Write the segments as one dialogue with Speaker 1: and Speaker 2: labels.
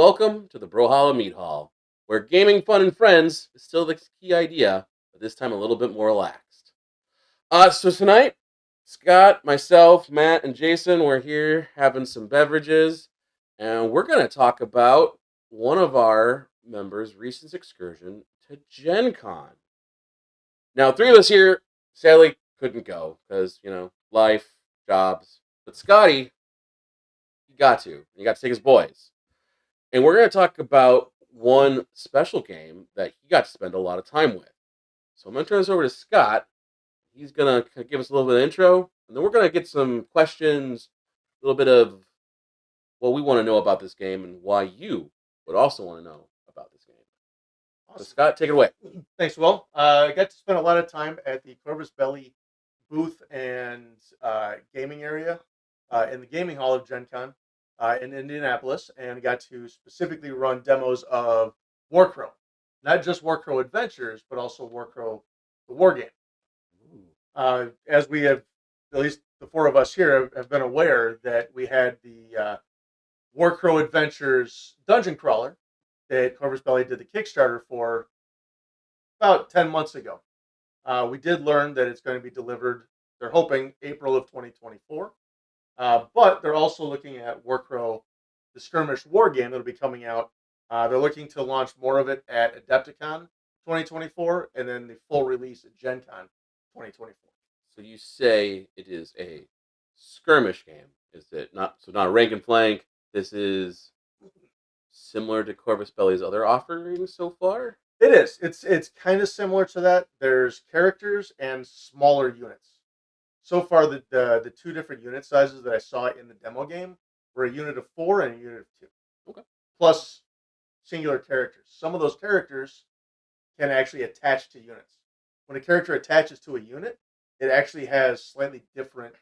Speaker 1: welcome to the Brohalla Mead Hall, where gaming, fun, and friends is still the key idea, but this time a little bit more relaxed. So tonight, Scott, myself, Matt, and Jason, we're here having some beverages, and we're going to talk about one of our members' recent excursion to GenCon. Now, three of us here sadly couldn't go because, life, jobs, but Scotty, he got to. He got to take his boys. And we're going to talk about one special game that he got to spend a lot of time with. So I'm going to turn this over to Scott. He's going to give us a little bit of intro, and then we're going to get some questions, a little bit of what we want to know about this game and why you would also want to know about this game. Awesome. So Scott, take it away.
Speaker 2: Thanks, Will. I got to spend a lot of time at the Corvus Belli booth and gaming area in the gaming hall of GenCon in Indianapolis, and got to specifically run demos of Warcrow. Not just Warcrow Adventures, but also Warcrow, the war game. As we have, at least the four of us here, have been aware that we had the Warcrow Adventures dungeon crawler that Corvus Belli did the Kickstarter for about 10 months ago. We did learn that it's going to be delivered, they're hoping, April of 2024. But they're also looking at Warcrow, the skirmish war game that'll be coming out. They're looking to launch more of it at Adepticon 2024, and then the full release at GenCon 2024.
Speaker 1: So you say it is a skirmish game. Is it not? So not a rank and flank. This is similar to Corvus Belli's other offerings so far?
Speaker 2: It is. It's kind of similar to that. There's characters and smaller units. So far, the two different unit sizes that I saw in the demo game were a unit of 4 and a unit of 2.
Speaker 1: Okay.
Speaker 2: Plus singular characters. Some of those characters can actually attach to units. When a character attaches to a unit, it actually has slightly different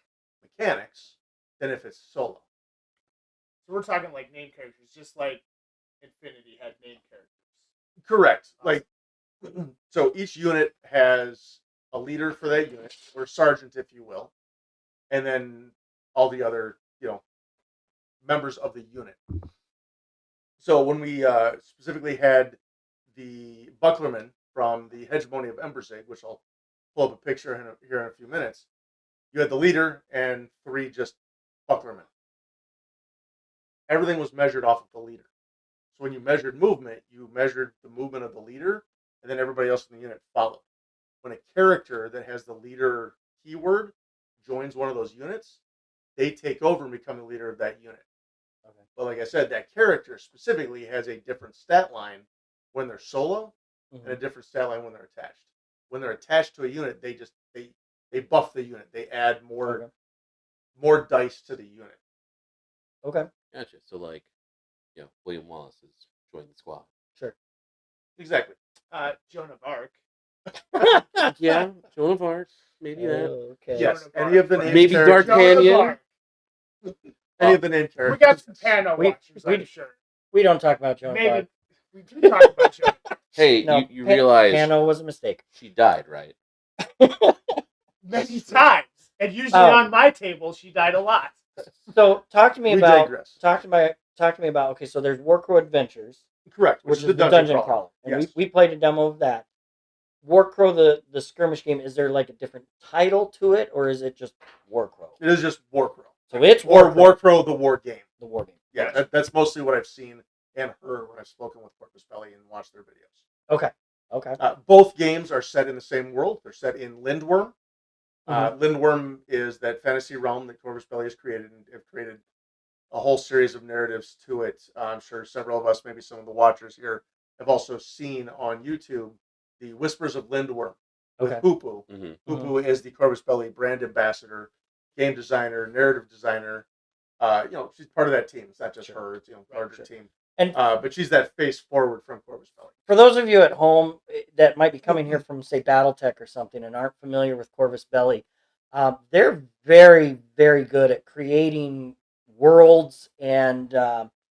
Speaker 2: mechanics than if it's solo.
Speaker 3: So we're talking like name characters, just like Infinity had name characters.
Speaker 2: Correct. Like, so each unit has a leader for that unit, or sergeant, if you will, and then all the other, members of the unit. So when we specifically had the Bucklerman from the Hegemony of Embersig, which I'll pull up a picture here in a few minutes, you had the leader and 3 just Bucklermen. Everything was measured off of the leader. So when you measured movement, you measured the movement of the leader, and then everybody else in the unit followed. When a character that has the leader keyword joins one of those units, they take over and become the leader of that unit. Okay. But like I said, that character specifically has a different stat line when they're solo, and a different stat line when they're attached. When they're attached to a unit, they buff the unit. They add more dice to the unit.
Speaker 4: Okay.
Speaker 1: Gotcha. So William Wallace has joined the squad.
Speaker 4: Sure.
Speaker 2: Exactly.
Speaker 3: Joan of Arc.
Speaker 1: Yeah, Joan of Arc. Maybe that.
Speaker 4: Okay.
Speaker 2: Yes. Any of the named
Speaker 1: Maybe
Speaker 2: characters.
Speaker 1: D'Artagnan.
Speaker 2: Any of the named characters.
Speaker 3: We got some Pano watchers, I'm sure.
Speaker 4: We don't talk about Joan of Arc.
Speaker 3: Maybe we do talk about Joan.
Speaker 1: Hey,
Speaker 4: No,
Speaker 1: you realize
Speaker 4: Pano was a mistake.
Speaker 1: she died, right?
Speaker 3: Many times. And usually on my table, she died a lot.
Speaker 4: So talk to me
Speaker 2: We
Speaker 4: about
Speaker 2: digress.
Speaker 4: talk to me about. Okay, so there's Warcrow Adventures,
Speaker 2: Correct.
Speaker 4: which is the dungeon crawler, and
Speaker 2: Yes.
Speaker 4: we played a demo of that. Warcrow, the skirmish game. Is there like a different title to it, or is it just Warcrow?
Speaker 2: It is just Warcrow.
Speaker 4: So it's
Speaker 2: Or
Speaker 4: Warcrow,
Speaker 2: Warcrow, the war game.
Speaker 4: the war game.
Speaker 2: Yeah, that's mostly what I've seen and heard when I've spoken with Corvus Belli and watched their videos.
Speaker 4: Okay.
Speaker 2: Both games are set in the same world. They're set in Lindwurm.
Speaker 4: Mhm.
Speaker 2: Lindwurm is that fantasy realm that Corvus Belli has created, and have created a whole series of narratives to it. I'm sure several of us, maybe some of the watchers here, have also seen on YouTube the Whispers of Lindwurm with
Speaker 4: Okay.
Speaker 2: Poo-Poo.
Speaker 1: Mm-hmm.
Speaker 2: Poo-Poo is the Corvus Belli brand ambassador, game designer, narrative designer. She's part of that team. It's not just her; it's larger team.
Speaker 4: And
Speaker 2: But she's that face forward from Corvus Belli.
Speaker 4: for those of you at home that might be coming here from, say, BattleTech or something and aren't familiar with Corvus Belli, they're very, very good at creating worlds and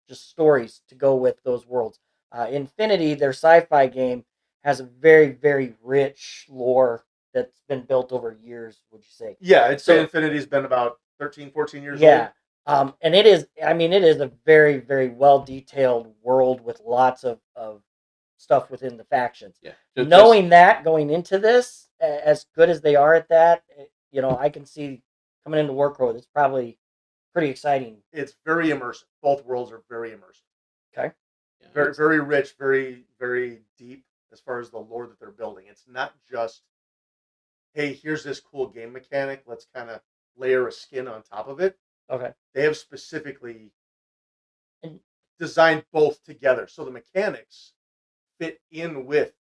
Speaker 4: just stories to go with those worlds. Infinity, their sci-fi game, has a very, very rich lore that's been built over years, would you say?
Speaker 2: Yeah, I'd say
Speaker 4: So-
Speaker 2: Infinity's been about 13, 14 years
Speaker 4: Yeah.
Speaker 2: old.
Speaker 4: And it is, I mean, it is a very, very well detailed world with lots of stuff within the factions.
Speaker 1: Yeah.
Speaker 4: Knowing that going into this, as good as they are at that, I can see coming into Warcrow, it's probably pretty exciting.
Speaker 2: It's very immersive. Both worlds are very immersive.
Speaker 4: Okay.
Speaker 1: Yeah,
Speaker 2: Very, very rich, very, very deep as far as the lore that they're building. It's not just, hey, here's this cool game mechanic. Let's kind of layer a skin on top of it.
Speaker 4: Okay.
Speaker 2: They have specifically
Speaker 4: And-
Speaker 2: designed both together, so the mechanics fit in with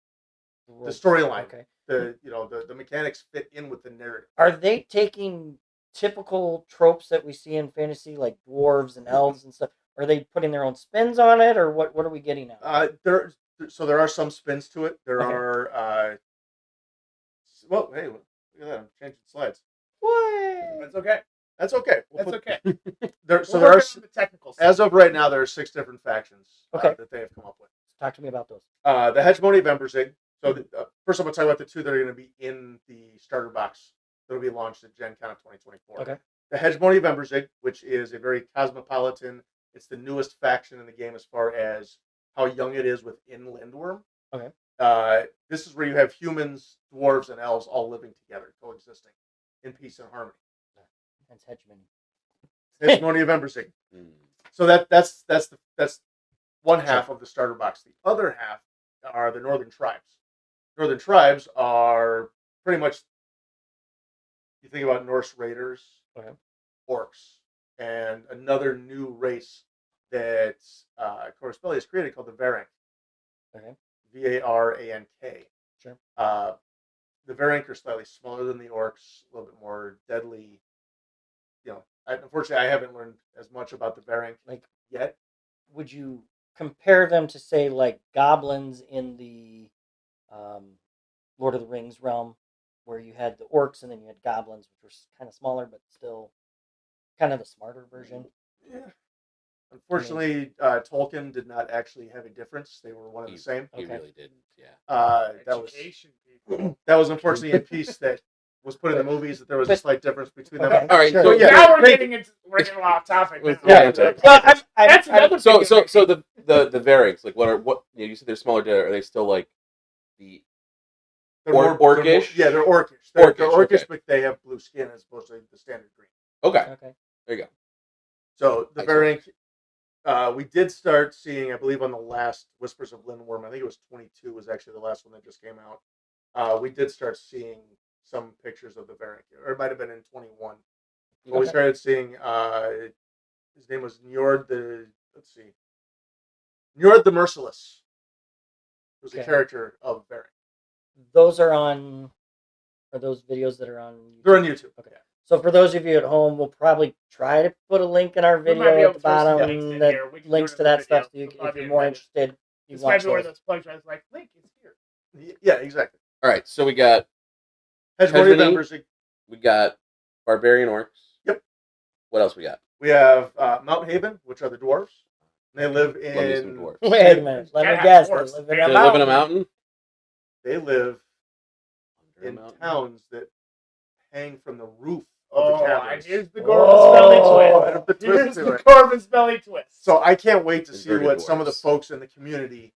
Speaker 2: the storyline.
Speaker 4: Okay.
Speaker 2: The mechanics fit in with the narrative.
Speaker 4: Are they taking typical tropes that we see in fantasy, like dwarves and elves and stuff? Are they putting their own spins on it, or what are we getting at?
Speaker 2: There are some spins to it. There
Speaker 4: Okay.
Speaker 2: are. Well, hey, look at that! I'm changing slides.
Speaker 4: What?
Speaker 3: That's okay.
Speaker 2: That's okay.
Speaker 3: That's okay.
Speaker 2: There,
Speaker 3: We're
Speaker 2: so there are,
Speaker 3: working on the technical stuff.
Speaker 2: as of right now, there are 6 different factions
Speaker 4: Okay.
Speaker 2: that they have come up with.
Speaker 4: Talk to me about those.
Speaker 2: The Hegemony of Emberzig. So first, I'm going to talk about the 2 that are going to be in the starter box that will be launched at GenCon of 2024.
Speaker 4: Okay.
Speaker 2: The Hegemony of Emberzig, which is a very cosmopolitan. It's the newest faction in the game as far as how young it is within Lindwurm.
Speaker 4: Okay.
Speaker 2: This is where you have humans, dwarves, and elves all living together, coexisting in peace and harmony.
Speaker 4: That's hegemony.
Speaker 2: Hegemony of Emberzig.
Speaker 1: Mm.
Speaker 2: So that's one half of the starter box. The other half are the Northern Tribes. Northern Tribes are pretty much, you think about Norse raiders,
Speaker 4: Okay.
Speaker 2: orcs, and another new race that Corvus Belli has created called the Varank.
Speaker 4: Okay.
Speaker 2: Varank.
Speaker 4: Sure.
Speaker 2: The Varank are slightly smaller than the orcs, a little bit more deadly. Unfortunately, I haven't learned as much about the Varank yet.
Speaker 4: Would you compare them to, say, like goblins in the Lord of the Rings realm, where you had the orcs and then you had goblins, which were kind of smaller but still kind of the smarter version?
Speaker 2: Yeah. Unfortunately, Tolkien did not actually have a difference. They were one and the same.
Speaker 1: He
Speaker 4: Okay.
Speaker 1: really didn't. Yeah.
Speaker 3: Education, people.
Speaker 2: That was unfortunately a piece that was put in the movies, that there was a slight difference between them.
Speaker 4: Okay.
Speaker 1: All right.
Speaker 4: Sure.
Speaker 1: So
Speaker 2: yeah.
Speaker 3: Now we're getting off topic. Now.
Speaker 1: Yeah.
Speaker 4: Well,
Speaker 3: That's another
Speaker 1: So
Speaker 3: thing.
Speaker 1: the variants, like what you said they're smaller. Are they still like the
Speaker 2: They're
Speaker 1: orcish?
Speaker 2: They're orcish. They're
Speaker 1: Orcish,
Speaker 2: orcish,
Speaker 1: okay.
Speaker 2: but they have blue skin as opposed to the standard green.
Speaker 1: Okay.
Speaker 4: Okay.
Speaker 1: There you go.
Speaker 2: So the
Speaker 1: Excellent.
Speaker 2: Varank, we did start seeing, I believe, on the last Whispers of Lindwurm. I think it was 22 was actually the last one that just came out. We did start seeing some pictures of the Varank, or it might have been in 21. But we
Speaker 4: Okay.
Speaker 2: started seeing. His name was Njord the. Let's see. Njord the Merciless was a
Speaker 4: Okay.
Speaker 2: character of Varank.
Speaker 4: Those are those videos that are on YouTube?
Speaker 2: They're on YouTube.
Speaker 4: Okay.
Speaker 2: Yeah.
Speaker 4: So for those of you at home, we'll probably try to put a link in our
Speaker 3: We might be
Speaker 4: video
Speaker 3: able
Speaker 4: at the
Speaker 3: to throw some
Speaker 4: bottom
Speaker 3: links in
Speaker 4: that
Speaker 3: here. We can
Speaker 4: links
Speaker 3: do
Speaker 4: to
Speaker 3: it in the
Speaker 4: that stuff. So
Speaker 3: video.
Speaker 4: you,
Speaker 3: We'll
Speaker 4: if you're
Speaker 3: probably
Speaker 4: more
Speaker 3: embed it.
Speaker 4: interested, you
Speaker 3: This
Speaker 4: watch
Speaker 3: might be where
Speaker 4: those.
Speaker 3: those plugs are. It's like, link is here.
Speaker 2: Yeah, exactly.
Speaker 1: All right. So we got
Speaker 2: Hegemony of
Speaker 1: Hegemony.
Speaker 2: Emberzig.
Speaker 1: we got barbarian orcs.
Speaker 2: Yep.
Speaker 1: What else we got?
Speaker 2: We have Mount Haven, which are the dwarves. They live
Speaker 1: Love me some
Speaker 2: in.
Speaker 1: dwarves.
Speaker 4: Wait a minute. Let
Speaker 3: Gotta
Speaker 4: me
Speaker 3: have
Speaker 4: guess.
Speaker 3: dwarves.
Speaker 4: They live
Speaker 3: They
Speaker 4: in a
Speaker 1: They
Speaker 4: mountain.
Speaker 1: live in a mountain.
Speaker 2: They live
Speaker 1: Under a
Speaker 2: in
Speaker 1: mountain?
Speaker 2: towns that hang from the roof of
Speaker 3: Oh,
Speaker 2: the
Speaker 3: and
Speaker 2: caverns.
Speaker 3: here's the Corvus Belli
Speaker 2: Right up the
Speaker 3: twist.
Speaker 2: twist
Speaker 3: Here's
Speaker 2: to
Speaker 3: the
Speaker 2: it.
Speaker 3: Corvus Belli twist.
Speaker 2: So I can't wait to see
Speaker 1: Inverted
Speaker 2: what some of the
Speaker 1: dwarves.
Speaker 2: folks in the community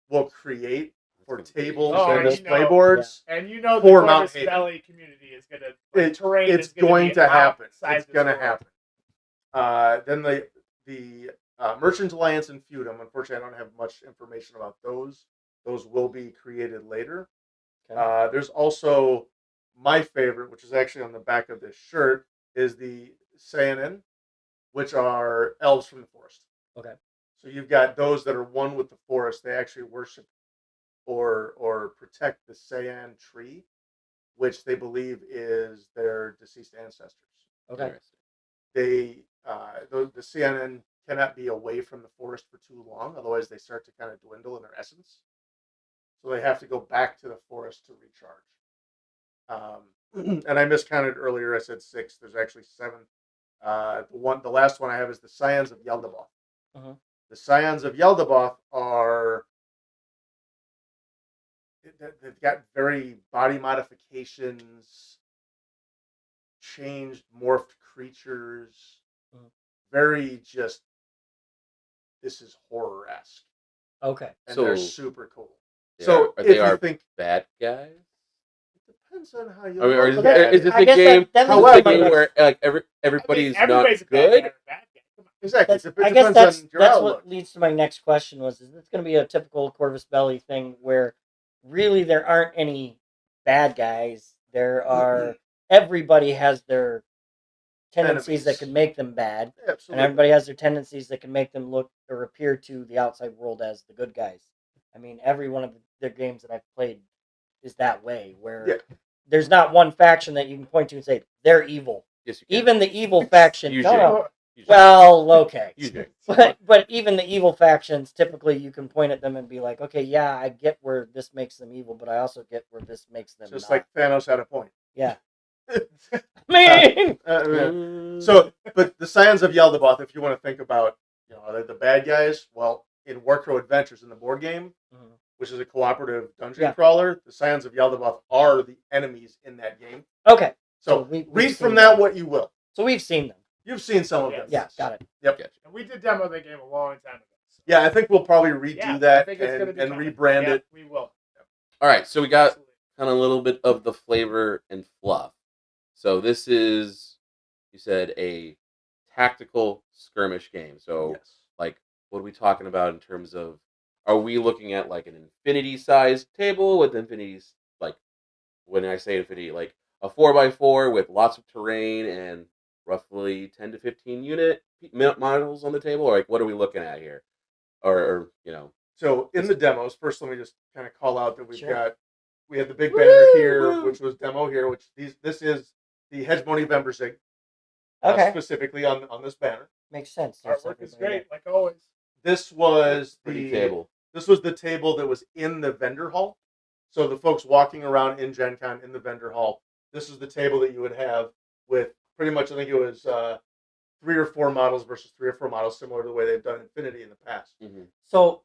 Speaker 2: will create for
Speaker 1: That's gonna be-
Speaker 2: tables
Speaker 3: Oh,
Speaker 2: and
Speaker 3: and
Speaker 2: display
Speaker 3: you know-
Speaker 2: boards.
Speaker 3: And you know
Speaker 2: For
Speaker 3: the
Speaker 2: Mount
Speaker 3: Corvus
Speaker 2: Haven.
Speaker 3: Belli community is gonna terrain
Speaker 2: It's
Speaker 3: is gonna
Speaker 2: going
Speaker 3: be
Speaker 2: to happen.
Speaker 3: outside
Speaker 2: It's
Speaker 3: the
Speaker 2: going to
Speaker 3: store.
Speaker 2: happen. Then the Merchant Alliance and Feudum. Unfortunately, I don't have much information about those. Those will be created later.
Speaker 4: Okay.
Speaker 2: There's also my favorite, which is actually on the back of this shirt, is the Seanan, which are elves from the forest.
Speaker 4: Okay.
Speaker 2: So you've got those that are one with the forest. They actually worship or protect the Saiyan tree, which they believe is their deceased ancestors.
Speaker 4: Okay.
Speaker 1: Interesting.
Speaker 2: They the Seanan cannot be away from the forest for too long, otherwise they start to kind of dwindle in their essence. So they have to go back to the forest to recharge. And I miscounted earlier. I said 6. There's actually 7. The last one I have is the Scions of Yaldabaoth.
Speaker 4: Uh-huh.
Speaker 2: The Scions of Yaldabaoth are they've got very body modifications, changed, morphed creatures.
Speaker 4: Mhm.
Speaker 2: very just, this is horror-esque.
Speaker 4: Okay.
Speaker 2: And
Speaker 1: So-
Speaker 2: they're super cool.
Speaker 1: They
Speaker 2: So
Speaker 1: are
Speaker 2: if you
Speaker 1: are
Speaker 2: think,
Speaker 1: bad guys.
Speaker 2: it depends on how you
Speaker 1: I mean, or
Speaker 2: look
Speaker 1: is,
Speaker 2: at
Speaker 1: it-
Speaker 2: it.
Speaker 1: is this
Speaker 4: I
Speaker 1: a
Speaker 4: guess
Speaker 1: game?
Speaker 4: that
Speaker 1: Is
Speaker 4: leads
Speaker 1: this
Speaker 4: to
Speaker 1: a
Speaker 4: my
Speaker 1: game
Speaker 4: next-
Speaker 1: where everybody's not
Speaker 3: everybody's a
Speaker 1: good?
Speaker 3: bad guy or a bad guy. Come on.
Speaker 2: Exactly.
Speaker 4: That's,
Speaker 2: It
Speaker 4: I guess
Speaker 2: depends on your
Speaker 4: that's
Speaker 2: outlook.
Speaker 4: what leads to my next question was, is this going to be a typical Corvus Belli thing where really there aren't any bad guys? There are, everybody has their tendencies that
Speaker 2: Enemies.
Speaker 4: can make them bad, and
Speaker 2: Absolutely.
Speaker 4: everybody has their tendencies that can make them look or appear to the outside world as the good guys. I mean, every one of the games that I've played is that way, where
Speaker 2: Yeah.
Speaker 4: there's not one faction that you can point to and say, they're evil.
Speaker 1: Yes, you can.
Speaker 4: Even the evil faction,
Speaker 1: Usually.
Speaker 4: no.
Speaker 1: Usually.
Speaker 4: Well, okay.
Speaker 1: Usually.
Speaker 4: But even the evil factions, typically you can point at them and be like, okay, yeah, I get where this makes them evil, but I also get where this makes them
Speaker 2: Just
Speaker 4: not.
Speaker 2: like Thanos had a point.
Speaker 4: Yeah. I mean,
Speaker 2: So, but the Scions of Yaldabaoth, if you want to think about, are they the bad guys? Well, in Warcrow Adventures in the board game,
Speaker 4: Mhm.
Speaker 2: which is a cooperative dungeon
Speaker 4: Yeah.
Speaker 2: crawler, the Scions of Yaldabaoth are the enemies in that game.
Speaker 4: okay.
Speaker 2: So
Speaker 4: we've
Speaker 2: read
Speaker 4: seen
Speaker 2: from that
Speaker 4: them.
Speaker 2: what you will.
Speaker 4: So we've seen them.
Speaker 2: You've seen some of
Speaker 3: Yeah.
Speaker 2: them.
Speaker 4: Yeah, got it.
Speaker 1: Gotcha.
Speaker 3: And we did demo the game a long time ago. So.
Speaker 2: Yeah, I think we'll probably redo
Speaker 3: Yeah, I
Speaker 2: that
Speaker 3: think it's gonna
Speaker 2: and
Speaker 3: be coming.
Speaker 2: rebrand
Speaker 3: Yeah,
Speaker 2: it.
Speaker 3: We will.
Speaker 1: All right, so we got
Speaker 3: Absolutely.
Speaker 1: kind of a little bit of the flavor and fluff. So this is, you said, a tactical skirmish game. So,
Speaker 2: Yes.
Speaker 1: like, what are we talking about in terms of? Are we looking at like an infinity-sized table with infinities? Like, when I say infinity, like a 4x4 with lots of terrain and roughly 10 to 15 unit models on the table. Or like, what are we looking at here? Or
Speaker 2: So in the demos, first let me just kind of call out that
Speaker 4: Sure.
Speaker 2: we had the big banner here,
Speaker 1: Woo!
Speaker 2: which was demo here, which this is the Hegemony Vembersig,
Speaker 4: Okay.
Speaker 2: specifically on this banner.
Speaker 4: Makes sense. There's
Speaker 3: Artwork is
Speaker 4: everybody
Speaker 3: great, like always.
Speaker 2: This was
Speaker 1: pretty
Speaker 2: the
Speaker 1: table.
Speaker 2: This was the table that was in the vendor hall. So the folks walking around in Gen Con in the vendor hall, this is the table that you would have with pretty much, I think it was 3 or 4 models versus 3 or 4 models, similar to the way they've done Infinity in the past.
Speaker 1: Mm-hmm.
Speaker 4: So,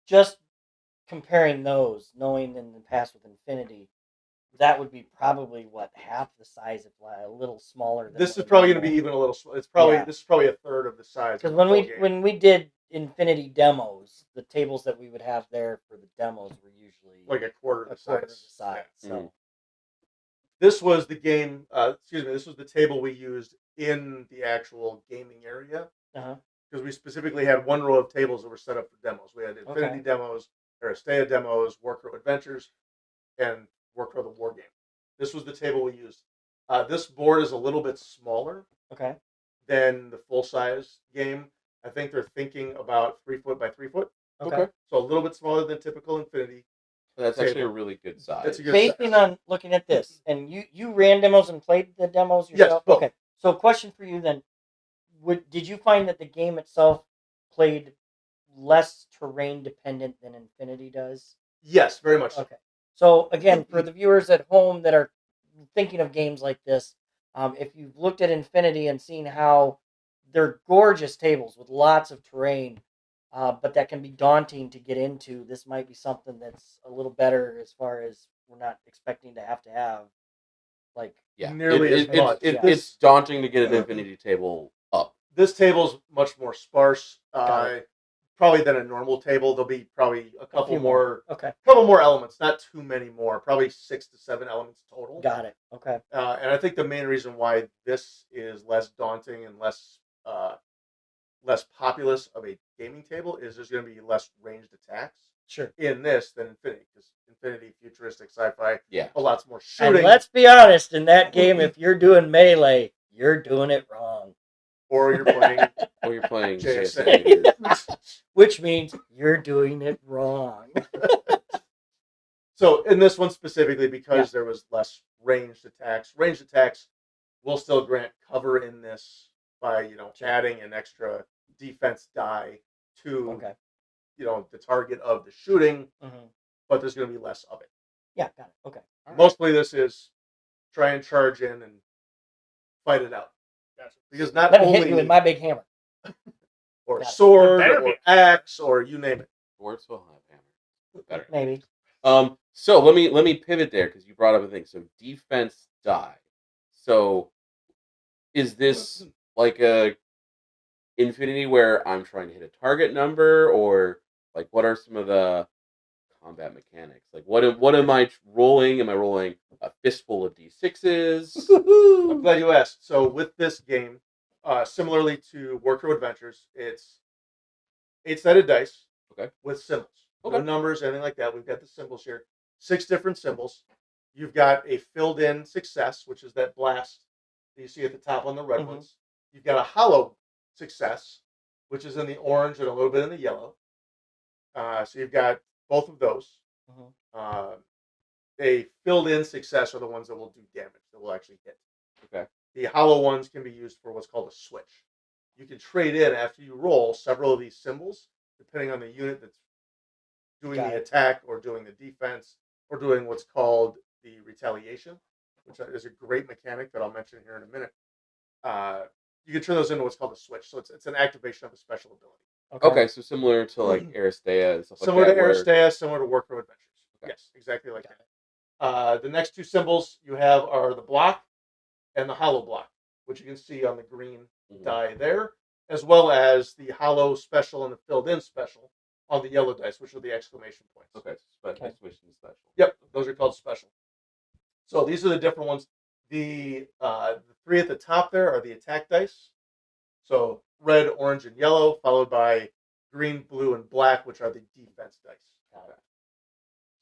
Speaker 4: just comparing those, knowing in the past with Infinity, that would be probably what, half the size, if not a little smaller. Than
Speaker 2: This
Speaker 4: what
Speaker 2: is probably
Speaker 4: a
Speaker 2: going to be
Speaker 4: normal-
Speaker 2: even a little. It's probably
Speaker 4: Yeah.
Speaker 2: this is probably a third of the size.
Speaker 4: Because
Speaker 2: of the
Speaker 4: when
Speaker 2: full
Speaker 4: we
Speaker 2: game.
Speaker 4: when we did Infinity demos, the tables that we would have there for the demos were usually
Speaker 2: like a quarter
Speaker 4: a
Speaker 2: of the
Speaker 4: quarter of the
Speaker 2: size.
Speaker 4: size.
Speaker 2: Yeah.
Speaker 4: So
Speaker 1: Mhm.
Speaker 2: This was the game. This was the table we used in the actual gaming area
Speaker 4: uh-huh.
Speaker 2: because we specifically had one row of tables that were set up for demos. We had Infinity
Speaker 4: Okay.
Speaker 2: demos, Aristea demos, Warcrow Adventures, and Warcrow the War Game. This was the table we used. This board is a little bit smaller
Speaker 4: Okay.
Speaker 2: than the full size game. I think they're thinking about 3 foot by 3 foot,
Speaker 4: Okay.
Speaker 2: so a little bit smaller than typical Infinity.
Speaker 1: That's actually a
Speaker 2: Table.
Speaker 1: really good size.
Speaker 2: That's a good
Speaker 4: Basing
Speaker 2: size.
Speaker 4: on looking at this, and you ran demos and played the demos yourself.
Speaker 2: both.
Speaker 4: Okay. So, question for you then: did you find that the game itself played less terrain dependent than Infinity does?
Speaker 2: Yes, very much. So.
Speaker 4: Okay. So again, for the viewers at home that are thinking of games like this, if you've looked at Infinity and seen how they're gorgeous tables with lots of terrain, but that can be daunting to get into, this might be something that's a little better as far as we're not expecting to have like
Speaker 1: Yeah,
Speaker 2: nearly as much.
Speaker 4: Yeah.
Speaker 1: It's daunting to get an infinity table up.
Speaker 2: This table's much more sparse,
Speaker 4: Got
Speaker 2: probably than a normal table. There'll be probably a couple
Speaker 4: few
Speaker 2: more,
Speaker 4: Okay.
Speaker 2: elements, not too many more. Probably 6 to 7 elements total.
Speaker 4: Got it. Okay.
Speaker 2: And I think the main reason why this is less daunting and less populous of a gaming table is there's going to be less ranged attacks
Speaker 4: Sure.
Speaker 2: in this than Infinity, because Infinity, futuristic sci-fi,
Speaker 1: Yeah.
Speaker 2: a lot more
Speaker 4: And
Speaker 2: shooting,
Speaker 4: let's be honest, in that game, if you're doing melee, you're doing it wrong.
Speaker 2: or you're playing.
Speaker 1: Or you're playing
Speaker 2: JSA.
Speaker 1: JSA.
Speaker 4: Which means you're doing it wrong.
Speaker 2: So in this one specifically, because
Speaker 4: Yeah.
Speaker 2: there was less ranged attacks will still grant cover in this by adding an extra defense die to
Speaker 4: Okay.
Speaker 2: the target of the shooting,
Speaker 4: Mhm.
Speaker 2: but there's going to be less of it.
Speaker 4: Yeah, got it. Okay.
Speaker 2: Mostly this is try and charge in and fight it out,
Speaker 3: Gotcha.
Speaker 2: because not
Speaker 4: Let me
Speaker 2: only
Speaker 4: hit you with my big hammer.
Speaker 2: or
Speaker 4: Got it.
Speaker 2: sword
Speaker 3: Better
Speaker 2: or
Speaker 3: be.
Speaker 2: axe or you name it.
Speaker 1: Words will have hammer. Better.
Speaker 4: Maybe.
Speaker 1: So let me pivot there because you brought up a thing. So defense die. So is this like a Infinity where I'm trying to hit a target number, or like what are some of the combat mechanics? Like what am I rolling? Am I rolling a fistful of d6s?
Speaker 2: I'm glad you asked. So with this game, similarly to Warcrow Adventures, it's 8-sided dice
Speaker 1: Okay.
Speaker 2: with symbols.
Speaker 1: Okay.
Speaker 2: No numbers, anything like that. We've got the symbols here. 6 different symbols. You've got a filled-in success, which is that blast that you see at the top on the red
Speaker 4: Mhm.
Speaker 2: ones. You've got a hollow success, which is in the orange and a little bit in the yellow. So you've got both of those.
Speaker 4: Mhm.
Speaker 2: A filled-in success are the ones that will do damage, that will actually hit.
Speaker 1: Okay.
Speaker 2: The hollow ones can be used for what's called a switch. You can trade in after you roll several of these symbols, depending on the unit that's doing
Speaker 4: Got
Speaker 2: the
Speaker 4: it.
Speaker 2: attack or doing the defense or doing what's called the retaliation, which is a great mechanic that I'll mention here in a minute. You can turn those into what's called a switch. So it's an activation of a special ability.
Speaker 1: Okay, so similar to like Aristea and stuff
Speaker 2: Similar
Speaker 1: like
Speaker 2: to
Speaker 1: that.
Speaker 2: Aristea, similar to Warcrow Adventures.
Speaker 1: Okay.
Speaker 2: Yes, exactly like that. The next two symbols you have are the block and the hollow block, which you can see on the green die there, as well as the hollow special and the filled-in special on the yellow dice, which are the exclamation points.
Speaker 1: Okay, exclamation special.
Speaker 2: Yep, those are called special. So these are the different ones. The 3 at the top there are the attack dice. So red, orange, and yellow, followed by green, blue, and black, which are the defense dice.
Speaker 1: Okay.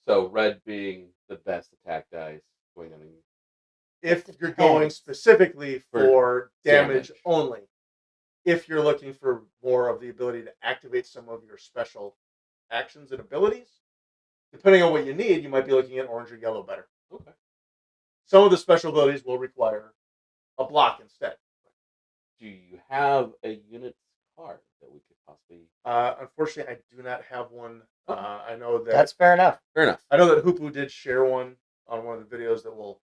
Speaker 1: So red being the best attack dice. Going on.
Speaker 2: If you're going specifically for damage only, if you're looking for more of the ability to activate some of your special actions and abilities, depending on what you need, you might be looking at orange or yellow better.
Speaker 1: Okay.
Speaker 2: Some of the special abilities will require a block instead.
Speaker 1: Do you have a unit card that we could possibly?
Speaker 2: Unfortunately, I do not have one. I know that
Speaker 4: That's fair enough.
Speaker 1: Fair enough.
Speaker 2: I know that Hoopu did share one on one of the videos that we'll.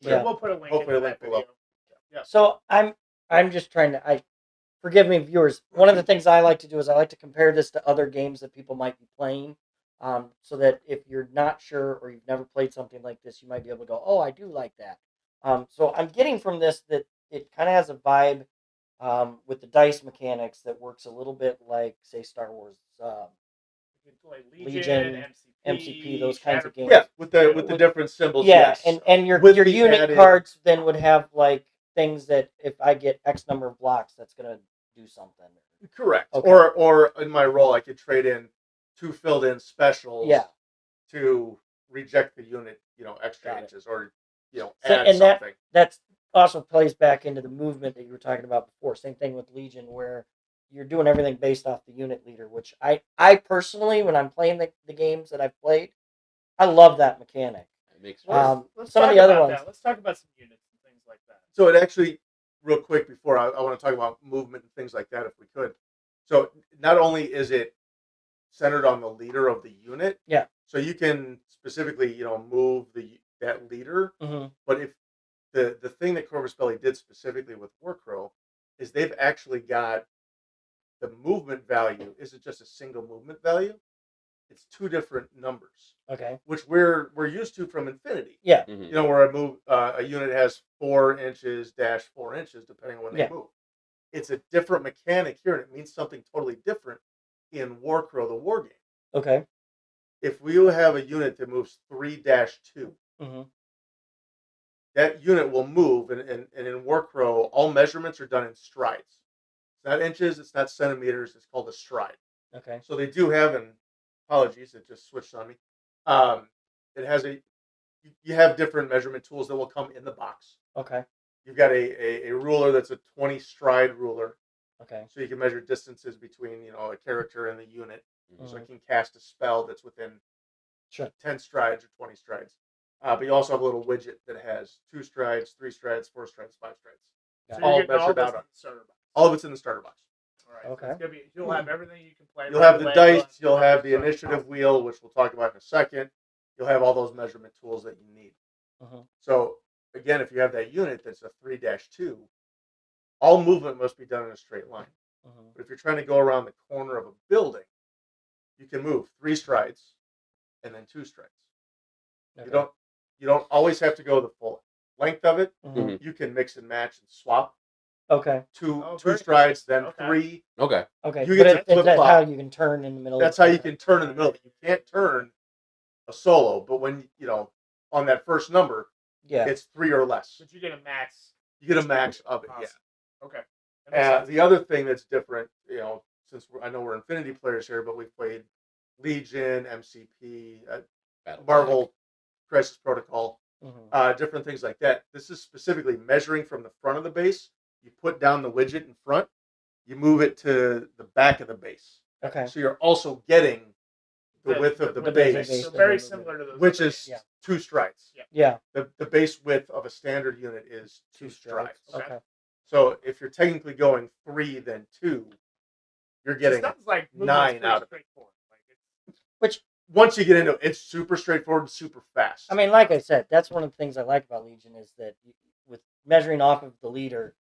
Speaker 4: Yeah.
Speaker 3: We'll put a link
Speaker 2: Hopefully
Speaker 3: in
Speaker 2: a link
Speaker 3: that
Speaker 2: below.
Speaker 3: video. Yeah.
Speaker 4: So I'm just trying to forgive me, viewers. One of the things I like to do is I like to compare this to other games that people might be playing, so that if you're not sure or you've never played something like this, you might be able to go, "Oh, I do like that." So I'm getting from this that it kind of has a vibe with the dice mechanics that works a little bit like, say, Star Wars,
Speaker 3: Like
Speaker 4: Legion, MCP, those kinds of games.
Speaker 2: Yeah, with the different symbols.
Speaker 4: Yeah,
Speaker 2: yes.
Speaker 4: and your
Speaker 2: With the
Speaker 4: unit
Speaker 2: added-
Speaker 4: cards then would have like things that if I get X number of blocks, that's gonna do something.
Speaker 2: Correct.
Speaker 4: Okay.
Speaker 2: Or in my role, I could trade in 2 filled-in specials.
Speaker 4: Yeah.
Speaker 2: To reject the unit, extra
Speaker 4: Got it.
Speaker 2: inches, or
Speaker 4: So-
Speaker 2: add
Speaker 4: and
Speaker 2: something.
Speaker 4: That's also plays back into the movement that you were talking about before. Same thing with Legion, where you're doing everything based off the unit leader, which I personally, when I'm playing the games that I've played, I love that mechanic.
Speaker 1: It makes
Speaker 3: Let's
Speaker 4: some of
Speaker 3: talk
Speaker 4: the other
Speaker 3: about
Speaker 4: ones.
Speaker 3: that. Let's talk about some units and things like that.
Speaker 2: So it actually, real quick before I want to talk about movement and things like that, if we could. So not only is it centered on the leader of the unit,
Speaker 4: Yeah.
Speaker 2: So you can specifically, move that leader.
Speaker 4: Mm-hmm.
Speaker 2: But if the thing that Corvus Belli did specifically with Warcrow is they've actually got the movement value isn't just a single movement value; it's 2 different numbers,
Speaker 4: Okay.
Speaker 2: which we're used to from Infinity.
Speaker 4: Yeah.
Speaker 1: Mhm.
Speaker 2: Where a unit has 4 inches - 4 inches depending on when they
Speaker 4: Yeah.
Speaker 2: move. It's a different mechanic here, and it means something totally different in Warcrow, the war game.
Speaker 4: Okay.
Speaker 2: If we have a unit that moves 3-2,
Speaker 4: Mm-hmm.
Speaker 2: that unit will move, and in Warcrow, all measurements are done in strides. It's not inches, it's not centimeters, it's called a stride.
Speaker 4: Okay.
Speaker 2: So they do have, and apologies, it just switched on me. It has you have different measurement tools that will come in the box.
Speaker 4: Okay.
Speaker 2: You've got a ruler that's a 20 stride ruler,
Speaker 4: Okay.
Speaker 2: so you can measure distances between a character and the unit.
Speaker 1: Mhm.
Speaker 2: So it can cast a spell that's within
Speaker 4: Sure.
Speaker 2: 10 strides or 20 strides. But you also have a little widget that has 2 strides, 3 strides, 4 strides, 5 strides.
Speaker 3: So
Speaker 2: all
Speaker 3: you're getting all
Speaker 2: measured
Speaker 3: this
Speaker 2: out
Speaker 3: in
Speaker 2: on.
Speaker 3: the starter box.
Speaker 2: All of it's in the starter box.
Speaker 3: All right.
Speaker 4: Okay.
Speaker 3: So it's gonna be, you'll have everything you can play.
Speaker 2: You'll
Speaker 3: right
Speaker 2: have the
Speaker 3: away,
Speaker 2: dice, you'll have the
Speaker 3: starter
Speaker 2: initiative
Speaker 3: box.
Speaker 2: wheel, which we'll talk about in a second. You'll have all those measurement tools that you need.
Speaker 4: Mm-hmm.
Speaker 2: So, again, if you have that unit that's a 3-2, all movement must be done in a straight line.
Speaker 4: Mm-hmm.
Speaker 2: But if you're trying to go around the corner of a building, you can move 3 strides and then 2 strides.
Speaker 4: Okay.
Speaker 2: You don't always have to go the full length of it.
Speaker 4: Mm-hmm.
Speaker 2: You can mix and match and swap
Speaker 4: Okay.
Speaker 2: two
Speaker 3: Oh,
Speaker 2: two
Speaker 3: very
Speaker 2: strides, then
Speaker 3: interesting. Okay.
Speaker 2: 3.
Speaker 1: Okay.
Speaker 4: Okay.
Speaker 2: You
Speaker 4: but
Speaker 2: get to
Speaker 4: that's
Speaker 2: flip-flop.
Speaker 4: how you can turn in the middle.
Speaker 2: That's how you can turn in the middle. You can't turn a solo, but when on that first number,
Speaker 4: Yeah.
Speaker 2: it's 3 or less.
Speaker 3: But you get a max.
Speaker 2: You get a max of it.
Speaker 3: Awesome. Okay. That makes sense.
Speaker 2: The other thing that's different, since I know we're Infinity players here, but we've played Legion, MCP,
Speaker 1: Battle
Speaker 2: Marvel, Crisis Protocol,
Speaker 4: Mhm.
Speaker 2: different things like that. This is specifically measuring from the front of the base. You put down the widget in front, you move it to the back of the base.
Speaker 4: Okay.
Speaker 2: So you're also getting the width of the base,
Speaker 3: So very similar to those.
Speaker 2: which
Speaker 3: other
Speaker 2: is
Speaker 3: games.
Speaker 2: 2 strides.
Speaker 3: Yeah.
Speaker 4: Yeah.
Speaker 2: The base width of a standard unit is 2 strides.
Speaker 4: Okay.
Speaker 2: So if you're technically going 3 then 2, you're getting
Speaker 3: It sounds like
Speaker 2: 9 out of it.
Speaker 3: straightforward. Like
Speaker 4: Which,
Speaker 2: Once you get into it, it's super straightforward and super fast.
Speaker 4: I mean, like I said, that's one of the things I like about Legion is that with measuring off of the leader,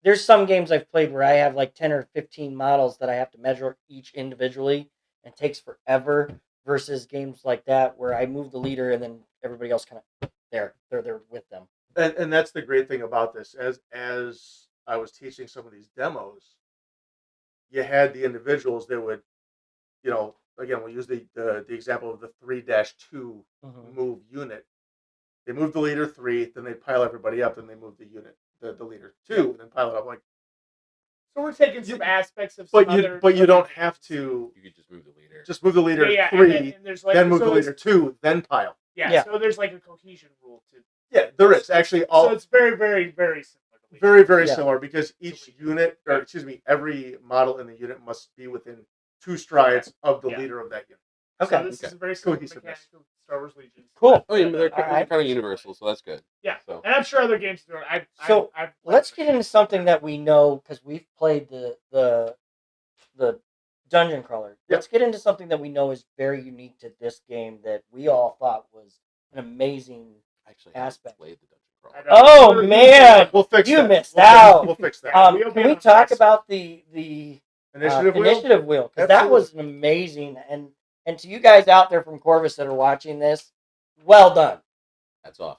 Speaker 4: there's some games I've played where I have like 10 or 15 models that I have to measure each individually and takes forever versus games like that where I move the leader and then everybody else kind of they're there with them.
Speaker 2: And that's the great thing about this. As I was teaching some of these demos, you had the individuals that would, again, we'll use the example of the 3-2 move unit. They move the leader 3, then they pile everybody up, then they move the unit, the leader 2, and then pile it up. Like,
Speaker 3: so we're taking some aspects of
Speaker 2: but
Speaker 3: some
Speaker 2: you
Speaker 3: other,
Speaker 2: but you don't have to
Speaker 1: You could just move the leader.
Speaker 2: just move the leader
Speaker 3: Yeah,
Speaker 2: 3,
Speaker 3: and there's like,
Speaker 2: then move
Speaker 3: so
Speaker 2: the leader 2, then pile.
Speaker 4: Yeah.
Speaker 3: So there's like a cohesion rule to.
Speaker 2: Yeah, there is actually
Speaker 3: So it's very, very, very similar. To Legion.
Speaker 2: very, very
Speaker 4: Yeah.
Speaker 2: similar because each unit, or excuse me, every model in the unit must be within 2 strides of the
Speaker 3: Yeah.
Speaker 2: leader of that unit.
Speaker 4: Okay.
Speaker 3: So this is a very similar
Speaker 2: Cohesiveness.
Speaker 3: mechanic to Star Wars Legion.
Speaker 4: Cool.
Speaker 1: Oh, yeah, they're
Speaker 4: All right.
Speaker 1: kind of universal, so that's good.
Speaker 3: Yeah.
Speaker 1: So
Speaker 3: And I'm sure other games do it.
Speaker 4: So,
Speaker 3: I've
Speaker 4: Let's get into something that we know because we've played the dungeon crawler. Let's get into something that we know is very unique to this game that we all thought was an amazing
Speaker 1: actually, I haven't
Speaker 4: aspect.
Speaker 1: played the dungeon crawler.
Speaker 3: I know.
Speaker 4: Oh man,
Speaker 2: We'll fix
Speaker 4: you
Speaker 2: that.
Speaker 4: missed
Speaker 2: We'll
Speaker 4: out.
Speaker 2: We'll fix that.
Speaker 3: Yeah. We'll
Speaker 4: Can
Speaker 3: get
Speaker 4: we
Speaker 3: on
Speaker 4: talk
Speaker 3: that.
Speaker 4: about the
Speaker 2: Initiative wheel?
Speaker 4: initiative wheel? Because that was an amazing and to you guys out there from Corvus that are watching this, well done.
Speaker 1: That's off.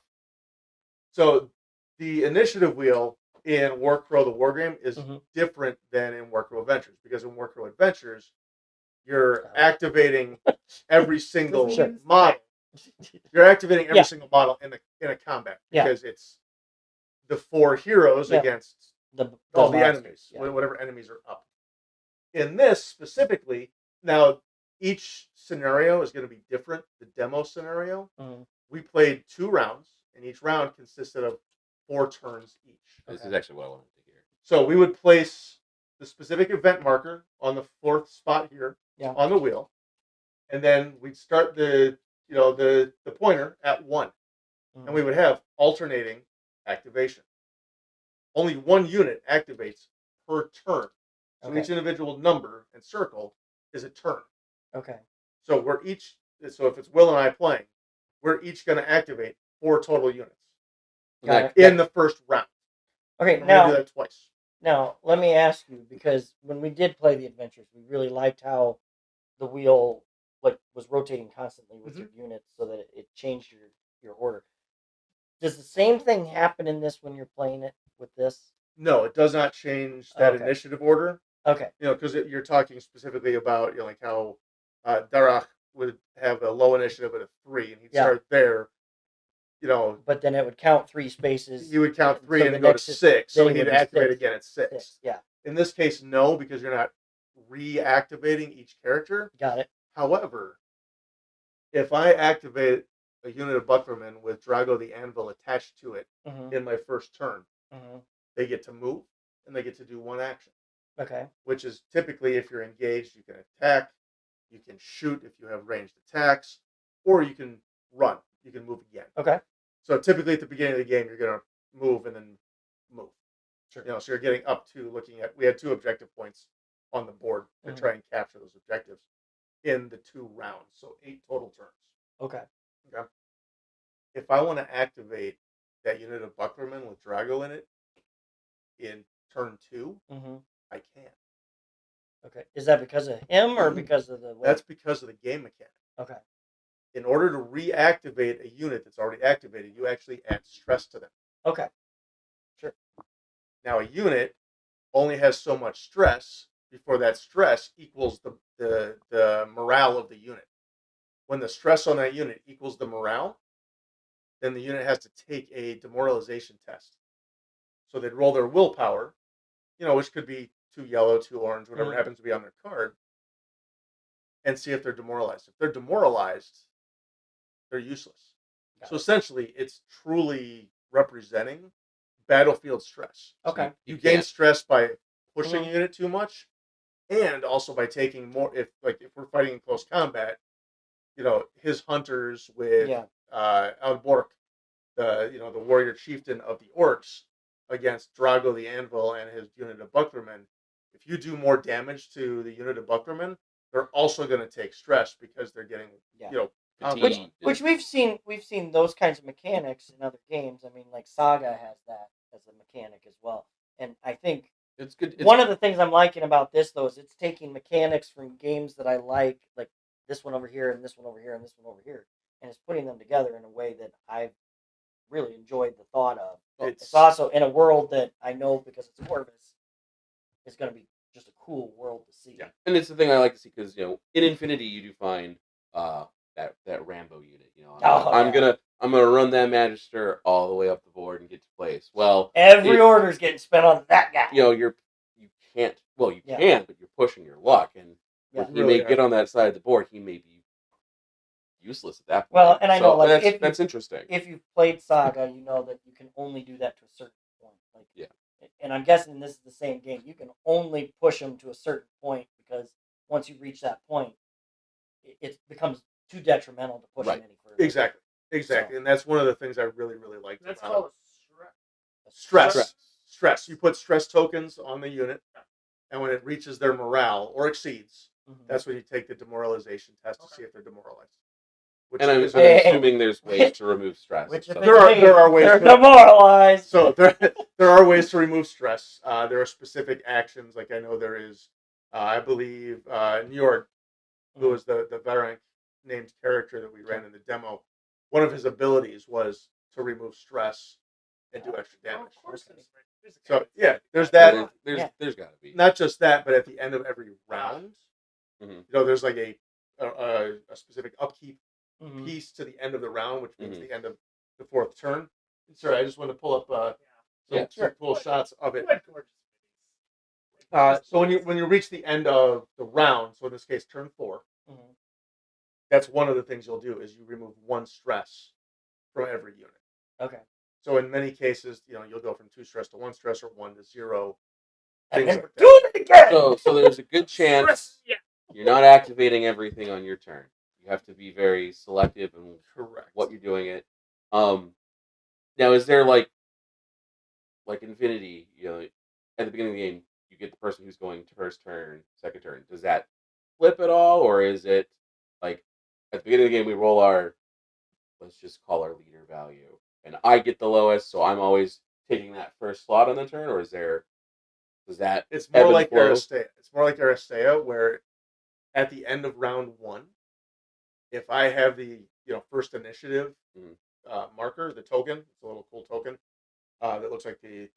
Speaker 2: So the initiative wheel in Warcrow the Wargame is different than in Warcrow Adventures because in Warcrow Adventures you're activating every single model. You're activating every single model in a combat because it's the 4 heroes against all the enemies, whatever enemies are up. In this specifically, now each scenario is going to be different. The demo scenario, we played 2 rounds, and each round consisted of 4 turns each.
Speaker 1: This is actually what I wanted to hear.
Speaker 2: So we would place the specific event marker on the 4th spot here on the wheel, and then we'd start the pointer at 1, and we would have alternating activation. Only 1 unit activates per turn. So each individual number and circle is a turn.
Speaker 4: Okay.
Speaker 2: So if it's Will and I playing, we're each going to activate 4 total units in the first round.
Speaker 4: Okay,
Speaker 2: We're
Speaker 4: now
Speaker 2: going to do that twice.
Speaker 4: Now let me ask you because when we did play the adventures, we really liked how the wheel was rotating constantly with your units so that it changed your order. Does the same thing happen in this when you're playing it with this?
Speaker 2: No, it does not change that initiative order.
Speaker 4: Okay.
Speaker 2: Because you're talking specifically about like how Darach would have a low initiative at a 3, and he'd start there.
Speaker 4: But then it would count 3 spaces.
Speaker 2: You would count 3 and go to 6, so he'd activate again at 6.
Speaker 4: Yeah.
Speaker 2: In this case, no, because you're not reactivating each character.
Speaker 4: Got it.
Speaker 2: However, if I activate a unit of Bucklermen with Drago the Anvil attached to it in my first turn, they get to move and they get to do 1 action.
Speaker 4: Okay.
Speaker 2: Which is typically if you're engaged, you can attack, you can shoot if you have ranged attacks, or you can run. You can move again.
Speaker 4: Okay.
Speaker 2: So typically at the beginning of the game, you're going to move and then move.
Speaker 4: Sure.
Speaker 2: So you're getting up to we had 2 objective points on the board to try and capture those objectives in the 2 rounds. So 8 total turns.
Speaker 4: Okay.
Speaker 2: If I want to activate that unit of Bucklermen with Drago in it in turn 2, I can't.
Speaker 4: Okay. Is that because of him or because of the...
Speaker 2: That's because of the game mechanic.
Speaker 4: Okay.
Speaker 2: In order to reactivate a unit that's already activated, you actually add stress to them.
Speaker 4: Okay. Sure.
Speaker 2: Now a unit only has so much stress before that stress equals the morale of the unit. When the stress on that unit equals the morale, then the unit has to take a demoralization test. So they'd roll their willpower, which could be 2 yellow, 2 orange, whatever happens to be on their card, and see if they're demoralized. If they're demoralized, they're useless. So essentially, it's truly representing battlefield stress.
Speaker 4: Okay.
Speaker 2: You gain stress by pushing a unit too much, and also by taking more. If we're fighting in close combat, his hunters with Albork, the warrior chieftain of the orcs, against Drago the Anvil and his unit of bucklermen. If you do more damage to the unit of bucklermen, they're also going to take stress because they're getting
Speaker 4: which we've seen those kinds of mechanics in other games. I mean, like Saga has that as a mechanic as well, and I think
Speaker 1: it's good.
Speaker 4: One of the things I'm liking about this though is it's taking mechanics from games that I like this one over here and this one over here and this one over here, and it's putting them together in a way that I've really enjoyed the thought of. It's also in a world that I know, because it's Corvus, it's going to be just a cool world to see.
Speaker 1: Yeah, and it's the thing I like to see because in Infinity you do find that Rambo unit. I'm gonna run that Magister all the way up the board and get to place. Well,
Speaker 4: every order's getting spent on that guy.
Speaker 1: You can't. Well, you can, but you're pushing your luck, and he may get on that side of the board. He may be useless at that point.
Speaker 4: Well, and I know
Speaker 1: that's interesting.
Speaker 4: If you've played Saga, you know that you can only do that to a certain point. And I'm guessing this is the same game. You can only push them to a certain point, because once you reach that point, it becomes too detrimental to push them any further.
Speaker 2: Exactly. So, and that's one of the things I really, really like.
Speaker 3: That's called
Speaker 2: Stress. You put stress tokens on the unit, and when it reaches their morale or exceeds, that's when you take the demoralization test to see if they're demoralized.
Speaker 1: And I'm assuming there's ways to remove stress.
Speaker 2: There are ways.
Speaker 4: They're demoralized.
Speaker 2: So there are ways to remove stress. There are specific actions. Like I know there is, I believe, New York, who was the Varank named character that we ran in the demo. One of his abilities was to remove stress and do extra damage.
Speaker 3: Of course.
Speaker 2: So yeah, there's that.
Speaker 1: There's got to be.
Speaker 2: Not just that, but at the end of every round, there's like a specific upkeep piece to the end of the round, which means the end of the 4th turn. Sorry, I just want to pull up some cool shots of it. So when you reach the end of the round, so in this case turn 4, that's one of the things you'll do is you remove 1 stress from every unit.
Speaker 4: Okay.
Speaker 2: So in many cases, you'll go from 2 stress to 1 stress, or 1 to 0.
Speaker 4: And then we're doing it again.
Speaker 1: So there's a good chance you're not activating everything on your turn. You have to be very selective in what you're doing it. Now, is there like Infinity? At the beginning of the game, you get the person who's going to first turn, second turn. Does that flip at all, or is it like at the beginning of the game we roll our, let's just call our leader value, and I get the lowest, so I'm always taking that first slot on the turn, or is that?
Speaker 2: It's more like Aristea. It's more like Aristea, where at the end of round 1, if I have the first initiative marker, the token, it's a little cool token that looks like the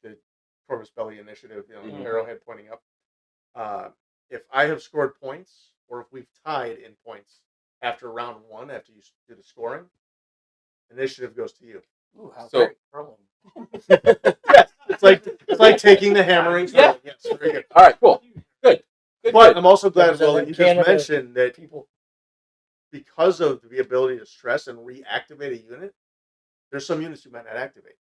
Speaker 2: Corvus Belli initiative, arrowhead pointing up. If I have scored points, or if we've tied in points after round 1, after you do the scoring, initiative goes to you.
Speaker 4: Ooh, how
Speaker 1: So,
Speaker 2: yes, it's like taking the hammering.
Speaker 4: Yeah.
Speaker 2: Yes, very good.
Speaker 1: All right, cool, good.
Speaker 2: But I'm also glad as well that you just
Speaker 4: Canada
Speaker 2: mentioned that because of the ability to stress and reactivate a unit, there's some units you might not activate.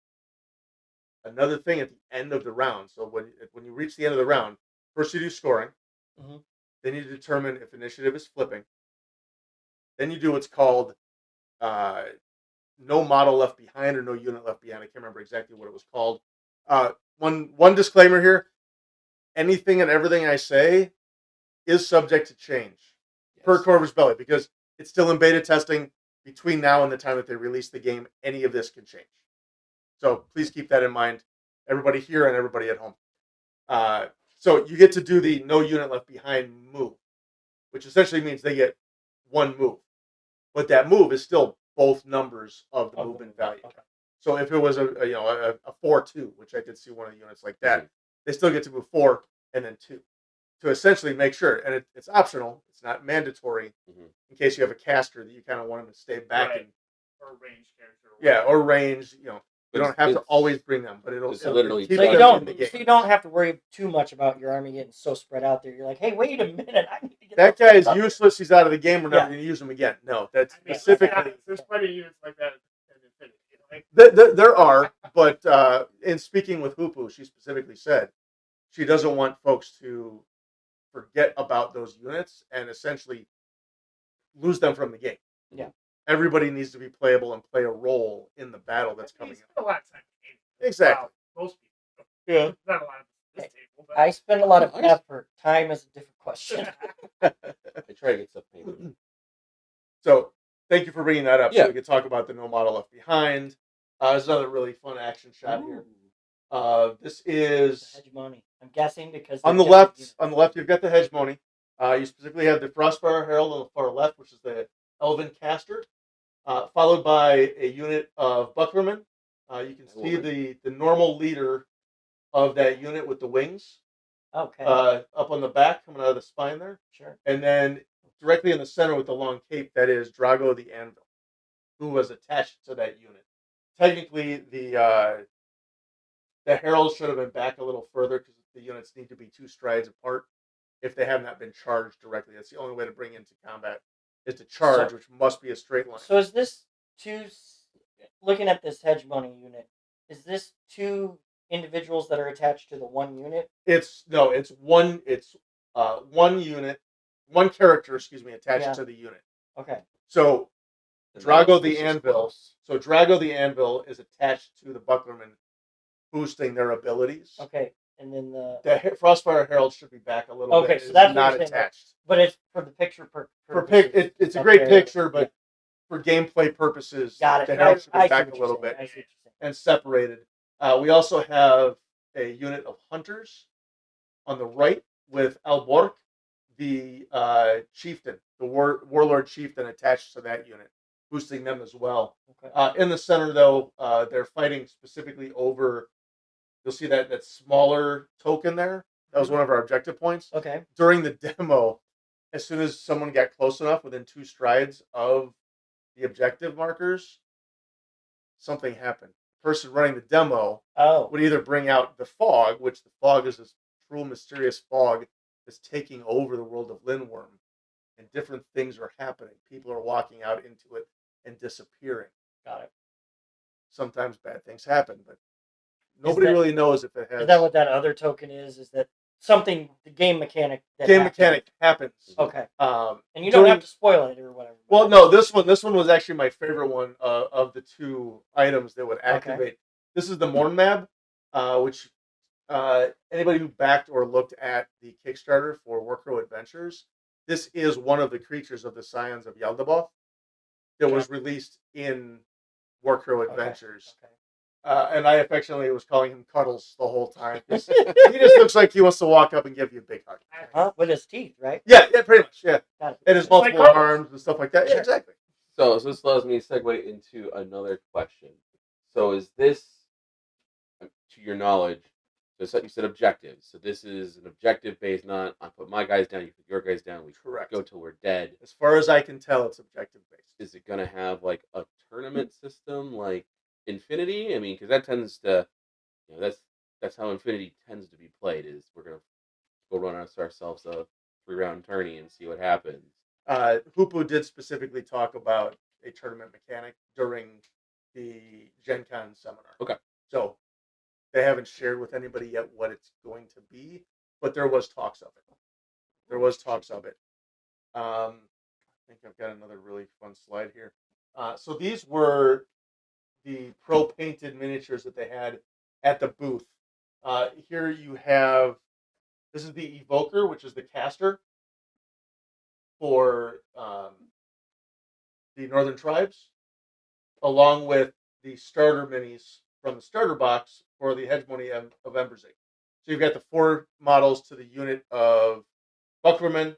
Speaker 2: Another thing at the end of the round, so when you reach the end of the round, first you do scoring, then you determine if initiative is flipping, then you do what's called no model left behind or no unit left behind. I can't remember exactly what it was called. One disclaimer here, anything and everything I say is subject to change per Corvus Belli, because it's still in beta testing. Between now and the time that they release the game, any of this can change. So please keep that in mind, everybody here and everybody at home. So you get to do the no unit left behind move, which essentially means they get 1 move. But that move is still both numbers of the movement value. So if it was a 4-2, which I did see one of the units like that,
Speaker 1: Mhm.
Speaker 2: they still get to move 4 and then 2 to essentially make sure, and it's optional, it's not mandatory
Speaker 1: Mhm.
Speaker 2: in case you have a caster that you kind of want them to stay back
Speaker 3: Right.
Speaker 2: and
Speaker 3: Or range character.
Speaker 2: or range. You
Speaker 1: But
Speaker 2: don't have to
Speaker 1: it's-
Speaker 2: always bring them, but it'll
Speaker 1: it's
Speaker 2: it
Speaker 1: literally
Speaker 2: keeps
Speaker 4: So you
Speaker 2: them in the
Speaker 4: don't,
Speaker 2: game.
Speaker 4: so you don't have to worry too much about your army getting so spread out there. You're like, hey, wait a minute, I need to get
Speaker 2: That
Speaker 4: those
Speaker 2: guy is
Speaker 4: up there.
Speaker 2: useless. He's out of the game. We're never
Speaker 4: Yeah.
Speaker 2: going to use him again. No, that's
Speaker 3: I mean,
Speaker 2: specifically.
Speaker 3: there's plenty of units like that in Infinity. Like,
Speaker 2: There are, but in speaking with Hoopu, she specifically said she doesn't want folks to forget about those units and essentially lose them from the game.
Speaker 4: Yeah.
Speaker 2: Everybody needs to be playable and play a role in the battle that's
Speaker 3: I mean,
Speaker 2: coming
Speaker 3: you
Speaker 2: up.
Speaker 3: spend a lot of time gaming.
Speaker 2: Exactly.
Speaker 3: Wow, most people.
Speaker 2: Yeah.
Speaker 3: Not a lot of this table, but
Speaker 4: I spend a lot of
Speaker 1: Nice.
Speaker 4: effort. Time is a different question.
Speaker 1: I try to get stuff painted.
Speaker 2: So thank you for bringing that up.
Speaker 1: Yeah.
Speaker 2: So we could talk about the No Model Left Behind. There's another really fun action shot here. This is
Speaker 4: Hegemony. I'm guessing because
Speaker 2: on
Speaker 4: they've
Speaker 2: the
Speaker 4: got
Speaker 2: left.
Speaker 4: units.
Speaker 2: On the left, you've got the hegemony. You specifically have the Frostfire Herald on the far left, which is the Elven caster, followed by a unit of Bucklermen. You can see the normal leader of that unit with the wings
Speaker 4: Okay,
Speaker 2: up on the back, coming out of the spine there,
Speaker 4: sure.
Speaker 2: and then directly in the center with the long cape, that is Drago the Anvil, who was attached to that unit. Technically, the heralds should have been back a little further because the units need to be 2 strides apart if they have not been charged directly. That's the only way to bring into combat is to charge, which must be a straight line.
Speaker 4: So is this looking at this hegemony unit, is this 2 individuals that are attached to the 1 unit?
Speaker 2: It's one unit, one character, attached
Speaker 4: Yeah.
Speaker 2: to the unit.
Speaker 4: Okay.
Speaker 2: So
Speaker 1: And
Speaker 2: Drago
Speaker 1: that's
Speaker 2: the
Speaker 1: just as
Speaker 2: Anvil.
Speaker 1: close.
Speaker 2: So Drago the Anvil is attached to the Bucklermen, boosting their abilities.
Speaker 4: Okay. And then the
Speaker 2: Frostfire Herald should be back a little
Speaker 4: Okay,
Speaker 2: bit.
Speaker 4: so
Speaker 2: It's
Speaker 4: that's what
Speaker 2: not
Speaker 4: you're saying,
Speaker 2: attached.
Speaker 4: but it's for the picture
Speaker 2: It's a
Speaker 4: up
Speaker 2: great
Speaker 4: there.
Speaker 2: picture, but
Speaker 4: Yeah.
Speaker 2: for gameplay purposes,
Speaker 4: Got it.
Speaker 2: the Herald should
Speaker 4: I
Speaker 2: be
Speaker 4: see
Speaker 2: back
Speaker 4: what
Speaker 2: a
Speaker 4: you're
Speaker 2: little
Speaker 4: saying.
Speaker 2: bit
Speaker 4: I see what you're saying.
Speaker 2: and separated. We also have a unit of hunters on the right with Alborg, the chieftain, the warlord chieftain attached to that unit, boosting them as well.
Speaker 4: Okay.
Speaker 2: In the center, though, they're fighting specifically over. You'll see that smaller token there. That was one of our objective points.
Speaker 4: Okay.
Speaker 2: During the demo, as soon as someone got close enough within 2 strides of the objective markers, something happened. The person running the demo
Speaker 4: Oh.
Speaker 2: would either bring out the fog, which the fog is this cruel, mysterious fog that's taking over the world of Lindwurm, and different things are happening. People are walking out into it and disappearing.
Speaker 4: Got it.
Speaker 2: Sometimes bad things happen, but nobody
Speaker 4: that-
Speaker 2: really knows if it has.
Speaker 4: Is that what that other token is? Is that something the game mechanic? That
Speaker 2: game
Speaker 4: happens?
Speaker 2: mechanic happens?
Speaker 4: Okay.
Speaker 2: And
Speaker 4: And you don't have to spoil it or whatever.
Speaker 2: Well, no, this one was actually my favorite one of the 2 items that would activate. This is the Morn Mab, which anybody who backed or looked at the Kickstarter for Warcrow Adventures, this is one of the creatures of the Scions of Yaldabaoth that was released in Warcrow Adventures.
Speaker 4: Okay.
Speaker 2: And I affectionately was calling him Cuddles the whole time. He just looks like he wants to walk up and give you a big hug.
Speaker 4: Huh? With his teeth, right?
Speaker 2: Yeah, pretty much, yeah.
Speaker 4: Got it.
Speaker 2: And his
Speaker 3: It's like
Speaker 2: multiple
Speaker 3: Cuddles.
Speaker 2: arms and stuff like that. Yeah,
Speaker 4: Sure.
Speaker 2: exactly.
Speaker 1: So this allows me to segue into another question. So is this, to your knowledge, so you said objectives. So this is an objective based not I put my guys down, you put your guys down, we
Speaker 2: Correct.
Speaker 1: go till we're dead.
Speaker 2: As far as I can tell, it's objective based.
Speaker 1: Is it going to have like a tournament system like Infinity? I mean, because that tends to, that's how Infinity tends to be played. Is we're going to go run ourselves a 3-round tourney and see what happens.
Speaker 2: Hoopu did specifically talk about a tournament mechanic during the GenCon seminar.
Speaker 1: Okay.
Speaker 2: So they haven't shared with anybody yet what it's going to be, but there was talks of it. I think I've got another really fun slide here. So these were the pro-painted miniatures that they had at the booth. Here you have, this is the Evoker, which is the caster for the Northern Tribes, along with the starter minis from the starter box for the Hegemony of Embersig. So you've got the 4 models to the unit of Bucklerman,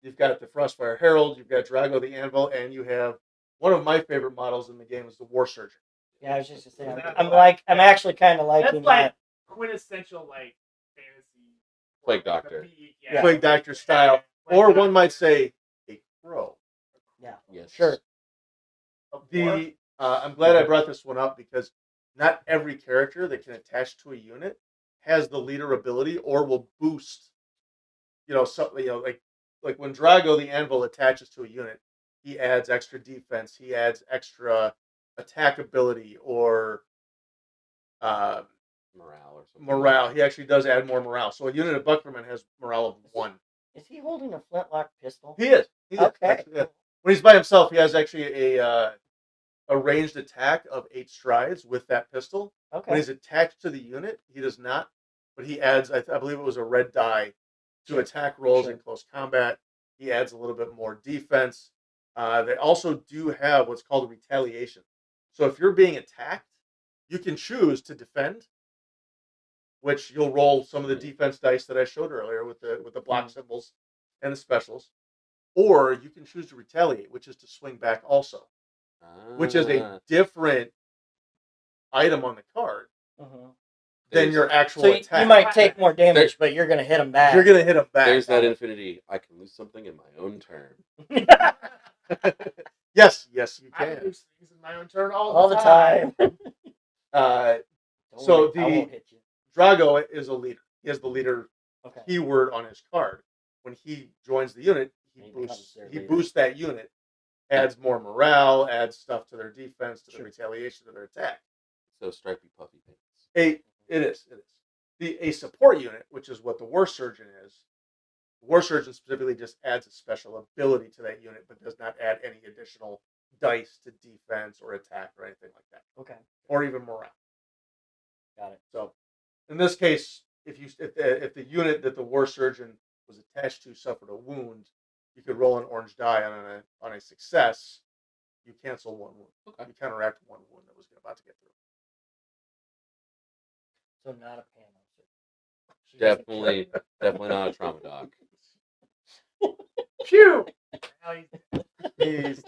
Speaker 2: you've got the Frostfire Herald, you've got Drago the Anvil, and you have one of my favorite models in the game is the War Surgeon.
Speaker 4: Yeah, I was just gonna say,
Speaker 3: That's
Speaker 4: I'm actually kind of liking
Speaker 3: That's like
Speaker 4: that.
Speaker 3: quintessential like fantasy.
Speaker 1: Plague
Speaker 3: like,
Speaker 1: Doctor.
Speaker 3: Yeah.
Speaker 2: Plague Doctor style,
Speaker 3: Plague
Speaker 2: or one
Speaker 3: Doctor.
Speaker 2: might say a crow.
Speaker 4: Yeah,
Speaker 1: Yes.
Speaker 4: sure.
Speaker 3: Of war.
Speaker 2: The I'm glad I brought this one up because not every character that can attach to a unit has the leader ability or will boost. Like when Drago the Anvil attaches to a unit, he adds extra defense, he adds extra attack ability or uh,
Speaker 1: Morale or something.
Speaker 2: morale. He actually does add more morale. So a unit of Buckerman has morale of 1.
Speaker 4: Is he holding a flintlock pistol?
Speaker 2: He is. He is.
Speaker 4: Okay.
Speaker 2: Actually, yeah. When he's by himself, he has actually a ranged attack of 8 strides with that pistol.
Speaker 4: Okay.
Speaker 2: When he's attached to the unit, he does not. But he adds, I believe it was a red die to
Speaker 4: Sure.
Speaker 2: attack rolls
Speaker 4: Sure.
Speaker 2: in close combat. He adds a little bit more defense. They also do have what's called a retaliation. So if you're being attacked, you can choose to defend, which you'll roll some of the defense dice that I showed earlier with the block symbols and the specials, or you can choose to retaliate, which is to swing back also, which is a different item on the card
Speaker 4: Mhm.
Speaker 2: than your actual
Speaker 4: So
Speaker 2: attack.
Speaker 4: you might take more damage, but you're gonna hit him back.
Speaker 2: You're gonna hit him back.
Speaker 1: There's that infinity. I can lose something in my own turn.
Speaker 2: Yes, you
Speaker 3: I
Speaker 2: can.
Speaker 3: lose things in my own turn
Speaker 4: all the time.
Speaker 2: Uh,
Speaker 4: Don't
Speaker 2: So
Speaker 4: worry, I won't hit you.
Speaker 2: Drago is a leader. He has the leader
Speaker 4: Okay.
Speaker 2: keyword on his card. When he joins the unit,
Speaker 4: He
Speaker 2: he
Speaker 4: becomes their leader.
Speaker 2: boosts that unit, adds more morale, adds stuff to their defense, to
Speaker 4: Sure.
Speaker 2: their retaliation, to their attack.
Speaker 1: So stripy puffy pants.
Speaker 2: It is. A support unit, which is what the War Surgeon is. The War Surgeon specifically just adds a special ability to that unit, but does not add any additional dice to defense or attack or anything like that,
Speaker 4: Okay.
Speaker 2: or even morale.
Speaker 4: Got it.
Speaker 2: So, in this case, if the unit that the War Surgeon was attached to suffered a wound, you could roll an orange die on a success. You cancel 1 wound.
Speaker 1: Okay.
Speaker 2: You counteract 1 wound that was about to get through.
Speaker 4: So not a panel.
Speaker 1: Definitely not a trauma doc.
Speaker 3: Phew. Now
Speaker 2: He's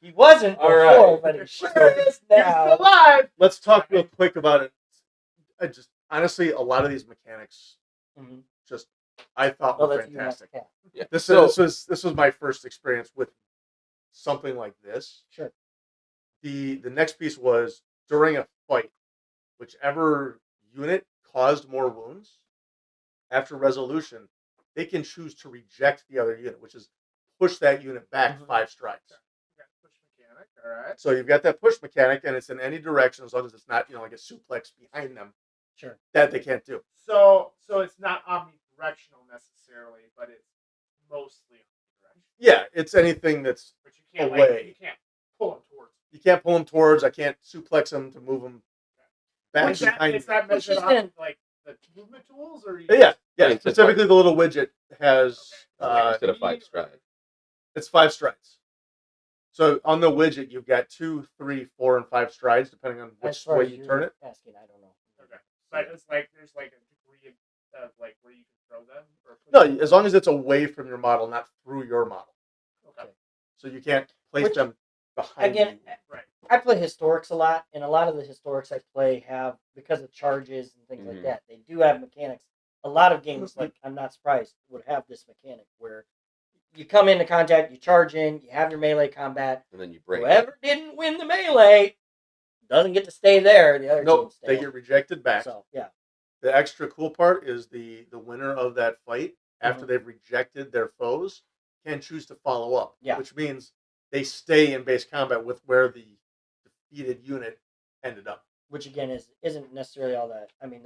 Speaker 4: He wasn't
Speaker 1: All
Speaker 4: before,
Speaker 1: right.
Speaker 4: but he sure is now.
Speaker 3: alive.
Speaker 2: Let's talk real quick about it. I just honestly, a lot of these mechanics,
Speaker 4: Mhm.
Speaker 2: just I thought
Speaker 4: Well,
Speaker 2: were
Speaker 4: that's you, not
Speaker 2: fantastic.
Speaker 4: the cat.
Speaker 1: Yeah.
Speaker 2: This
Speaker 1: So-
Speaker 2: was my first experience with something like this.
Speaker 4: Sure.
Speaker 2: The next piece was during a fight, whichever unit caused more wounds, after resolution, they can choose to reject the other unit, which is push that unit back
Speaker 4: Mhm.
Speaker 2: 5 strides.
Speaker 3: Push mechanic. All right.
Speaker 2: So you've got that push mechanic, and it's in any direction as long as it's not like a suplex behind them.
Speaker 4: Sure.
Speaker 2: That they can't do.
Speaker 3: So it's not omnidirectional necessarily, but it's mostly omnidirectional.
Speaker 2: Yeah, it's anything that's
Speaker 3: But you can't
Speaker 2: away.
Speaker 3: you can't pull them towards.
Speaker 2: You can't pull them towards. I can't suplex them to move them back
Speaker 3: Is that,
Speaker 2: behind.
Speaker 3: is that
Speaker 4: Which
Speaker 3: measured
Speaker 4: is
Speaker 3: off
Speaker 4: in-
Speaker 3: like the movement tools or?
Speaker 2: Yeah.
Speaker 1: Right,
Speaker 2: Specifically, the little widget has
Speaker 1: Instead of 5 strides.
Speaker 2: it's 5 strides. So on the widget, you've got 2, 3, 4, and 5 strides depending on
Speaker 4: As
Speaker 2: which
Speaker 4: far
Speaker 2: way
Speaker 4: as
Speaker 2: you
Speaker 4: you're
Speaker 2: turn it.
Speaker 4: asking, I don't know.
Speaker 3: Okay. But it's like there's like a degree of like where you can throw them or push
Speaker 2: No,
Speaker 3: them.
Speaker 2: as long as it's away from your model, not through your model.
Speaker 3: Okay.
Speaker 2: So you can't place
Speaker 4: Which,
Speaker 2: them behind
Speaker 4: Again,
Speaker 2: you.
Speaker 3: Right.
Speaker 4: I play historics a lot, and a lot of the historics I play have, because of charges and things like
Speaker 1: Mhm.
Speaker 4: that, they do have mechanics. A lot of games, like I'm not surprised, would have this mechanic where you come into contact, you charge in, you have your melee combat.
Speaker 1: And then you break.
Speaker 4: Whoever didn't win the melee doesn't get to stay there. The other
Speaker 2: Nope,
Speaker 4: team stays.
Speaker 2: they get rejected back.
Speaker 4: So yeah,
Speaker 2: The extra cool part is the winner of that fight, after
Speaker 4: Mhm.
Speaker 2: they've rejected their foes, can choose to follow up.
Speaker 4: Yeah.
Speaker 2: Which means they stay in base combat with where the defeated unit ended up.
Speaker 4: which again isn't necessarily all that. I mean,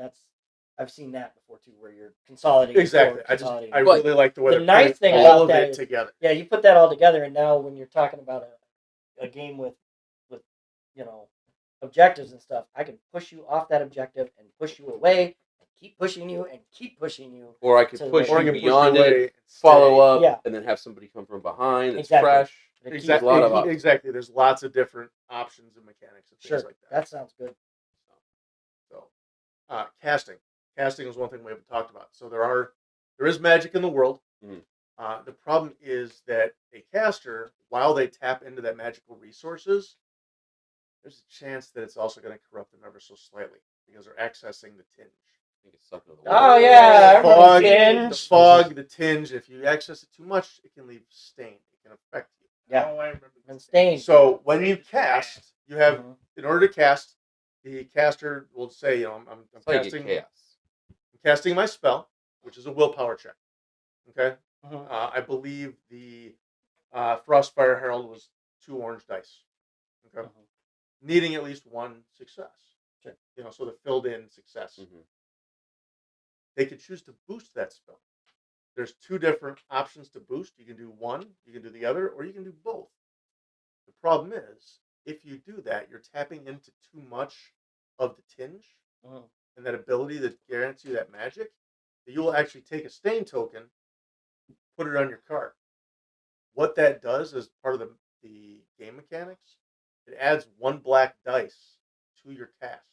Speaker 4: I've seen that before too, where you're consolidating.
Speaker 2: Exactly. I
Speaker 4: consolidating.
Speaker 2: really like the way
Speaker 4: The
Speaker 2: they're
Speaker 4: nice
Speaker 2: putting
Speaker 4: thing
Speaker 2: all
Speaker 4: about
Speaker 2: of
Speaker 4: that
Speaker 2: it
Speaker 4: is-
Speaker 2: together.
Speaker 4: Yeah, you put that all together, and now when you're talking about a game with objectives and stuff, I can push you off that objective and push you away, and keep pushing you and keep pushing you.
Speaker 1: Or I could
Speaker 4: So
Speaker 1: push
Speaker 4: like-
Speaker 2: Or
Speaker 1: you
Speaker 2: you can push
Speaker 1: beyond
Speaker 2: away
Speaker 1: it,
Speaker 2: and
Speaker 1: follow
Speaker 2: stay.
Speaker 1: up,
Speaker 4: Yeah.
Speaker 1: and then have somebody come from behind. It's
Speaker 4: Exactly.
Speaker 1: fresh.
Speaker 4: It keeps-
Speaker 2: Exactly.
Speaker 1: a lot of options.
Speaker 2: Exactly. There's lots of different options and mechanics and things
Speaker 4: Sure,
Speaker 2: like that.
Speaker 4: that sounds good.
Speaker 2: So, casting. Casting is one thing we haven't talked about. So there is magic in the world.
Speaker 1: Mhm.
Speaker 2: The problem is that a caster, while they tap into that magical resources, there's a chance that it's also going to corrupt them ever so slightly because they're accessing the tinge.
Speaker 1: I think it's sucked into the
Speaker 4: Oh
Speaker 1: water.
Speaker 4: yeah,
Speaker 2: The
Speaker 4: I remember
Speaker 2: fog,
Speaker 4: tinge.
Speaker 2: the fog, the tinge. If you access it too much, it can leave stain. It can affect you.
Speaker 4: Yeah,
Speaker 3: Oh, I remember
Speaker 4: and
Speaker 3: this.
Speaker 4: stain.
Speaker 2: So when you
Speaker 3: Stain's bad.
Speaker 2: cast, you have
Speaker 4: Mhm.
Speaker 2: in order to cast, the caster will say, I'm
Speaker 1: It's like
Speaker 2: casting,
Speaker 1: chaos.
Speaker 2: I'm casting my spell, which is a willpower check. Okay,
Speaker 4: Mhm.
Speaker 2: I believe the Frostfire Herald was 2 orange dice. Okay,
Speaker 4: Mhm.
Speaker 2: needing at least 1 success.
Speaker 4: Sure.
Speaker 2: So the filled in success.
Speaker 1: Mm-hmm.
Speaker 2: They could choose to boost that spell. There's 2 different options to boost. You can do one, you can do the other, or you can do both. The problem is, if you do that, you're tapping into too much of the tinge
Speaker 4: Mhm.
Speaker 2: and that ability that guarantees you that magic, that you will actually take a stain token, put it on your card. What that does as part of the game mechanics, it adds 1 black dice to your cast.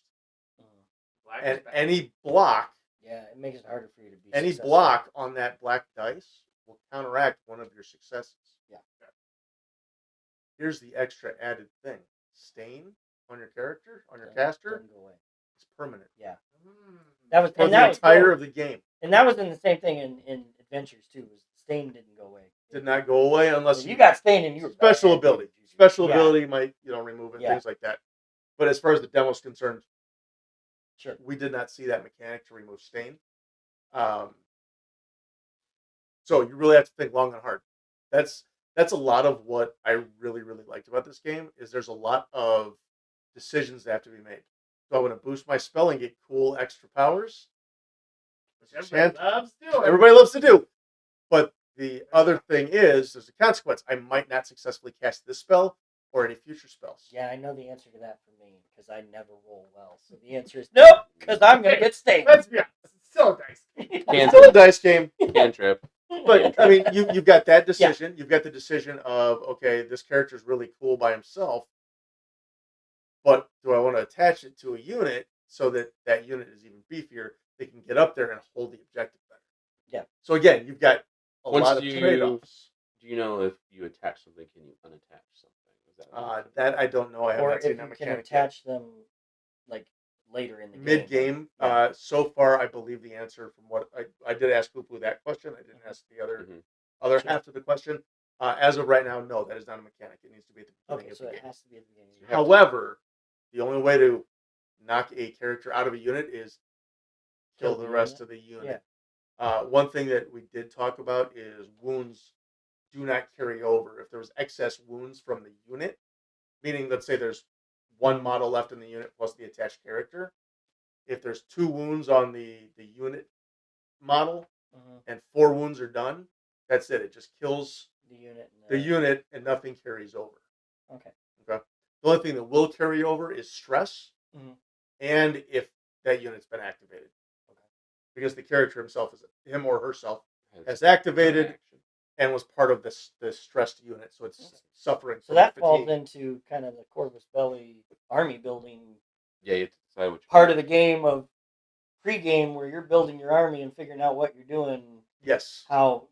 Speaker 4: Mhm.
Speaker 3: Black
Speaker 2: And
Speaker 3: is bad.
Speaker 2: any block
Speaker 4: Yeah, it makes it harder for you to be
Speaker 2: Any
Speaker 4: successful.
Speaker 2: block on that black dice will counteract one of your successes.
Speaker 4: Yeah.
Speaker 2: Here's the extra added thing. Stain on your character, on your
Speaker 4: Doesn't-
Speaker 2: caster,
Speaker 4: doesn't go away.
Speaker 2: it's permanent.
Speaker 4: Yeah,
Speaker 3: Mm.
Speaker 4: that was
Speaker 2: For
Speaker 4: and
Speaker 2: the
Speaker 4: that was
Speaker 2: entire
Speaker 4: cool.
Speaker 2: of the game.
Speaker 4: And that was in the same thing in Adventures too. Was stain didn't go away.
Speaker 2: Did not go away unless
Speaker 4: So you got stain and you were
Speaker 2: special
Speaker 4: bad,
Speaker 2: ability.
Speaker 4: dude.
Speaker 2: Special
Speaker 4: Yeah,
Speaker 2: ability might, remove it,
Speaker 4: Yeah.
Speaker 2: things like that. But as far as the demo's concerned,
Speaker 4: sure.
Speaker 2: we did not see that mechanic to remove stain. So you really have to think long and hard. That's a lot of what I really, really liked about this game is there's a lot of decisions that have to be made. So I want to boost my spell and get cool extra powers.
Speaker 3: Which everybody
Speaker 2: Chance-
Speaker 3: loves doing.
Speaker 2: Everybody loves to do. But the other thing is there's a consequence. I might not successfully cast this spell or any future spells.
Speaker 4: Yeah, I know the answer to that for me because I never roll well. So the answer is nope, because I'm gonna get stained.
Speaker 3: Let's be honest. It's still a dice.
Speaker 2: It's
Speaker 1: Can't
Speaker 2: still a dice game.
Speaker 1: Cantrip.
Speaker 2: But I mean, you've got that decision. You've got the decision of, okay, this character is really cool by himself, but do I want to attach it to a unit so that that unit is even beefier? They can get up there and hold the objective better.
Speaker 4: Yeah.
Speaker 2: So again, you've got a
Speaker 1: Once
Speaker 2: lot of
Speaker 1: you-
Speaker 2: trade-offs.
Speaker 1: Do you know if you attach something, can you unattach something? Is that
Speaker 2: That I don't know. I have
Speaker 4: Or
Speaker 2: not
Speaker 4: if
Speaker 2: seen
Speaker 4: you
Speaker 2: that
Speaker 4: can
Speaker 2: mechanic yet.
Speaker 4: attach them like later in the game.
Speaker 2: Mid game.
Speaker 4: Yeah.
Speaker 2: So far, I believe the answer from what I did ask Poopoo that question. I didn't ask the other
Speaker 1: Mhm.
Speaker 2: other
Speaker 4: Sure.
Speaker 2: half of the question. As of right now, no, that is not a mechanic. It needs to be at the beginning
Speaker 4: Okay,
Speaker 2: of
Speaker 4: so
Speaker 2: the
Speaker 4: it
Speaker 2: game.
Speaker 4: has to be at the beginning.
Speaker 1: You have to-
Speaker 2: However, the only way to knock a character out of a unit is kill the rest of the unit. One thing that we did talk about is wounds do not carry over. If there was excess wounds from the unit, meaning let's say there's 1 model left in the unit plus the attached character, if there's 2 wounds on the unit model
Speaker 4: Mhm.
Speaker 2: and 4 wounds are done, that's it. It just kills
Speaker 4: The unit. And
Speaker 2: the unit and nothing carries over.
Speaker 4: Okay.
Speaker 2: Okay. The only thing that will carry over is stress,
Speaker 4: Mhm.
Speaker 2: and if that unit's been activated.
Speaker 4: Okay.
Speaker 2: Because the character himself him or herself
Speaker 1: Has
Speaker 2: has activated
Speaker 1: action.
Speaker 2: and was part of this stressed unit, so it's
Speaker 4: Okay.
Speaker 2: suffering.
Speaker 4: So
Speaker 2: from
Speaker 4: that
Speaker 2: fatigue.
Speaker 4: falls into kind of the Corvus Belli army building
Speaker 1: Yeah, you have to decide which
Speaker 4: part of the game of pre-game where you're building your army and figuring out what you're doing.
Speaker 2: Yes.
Speaker 4: How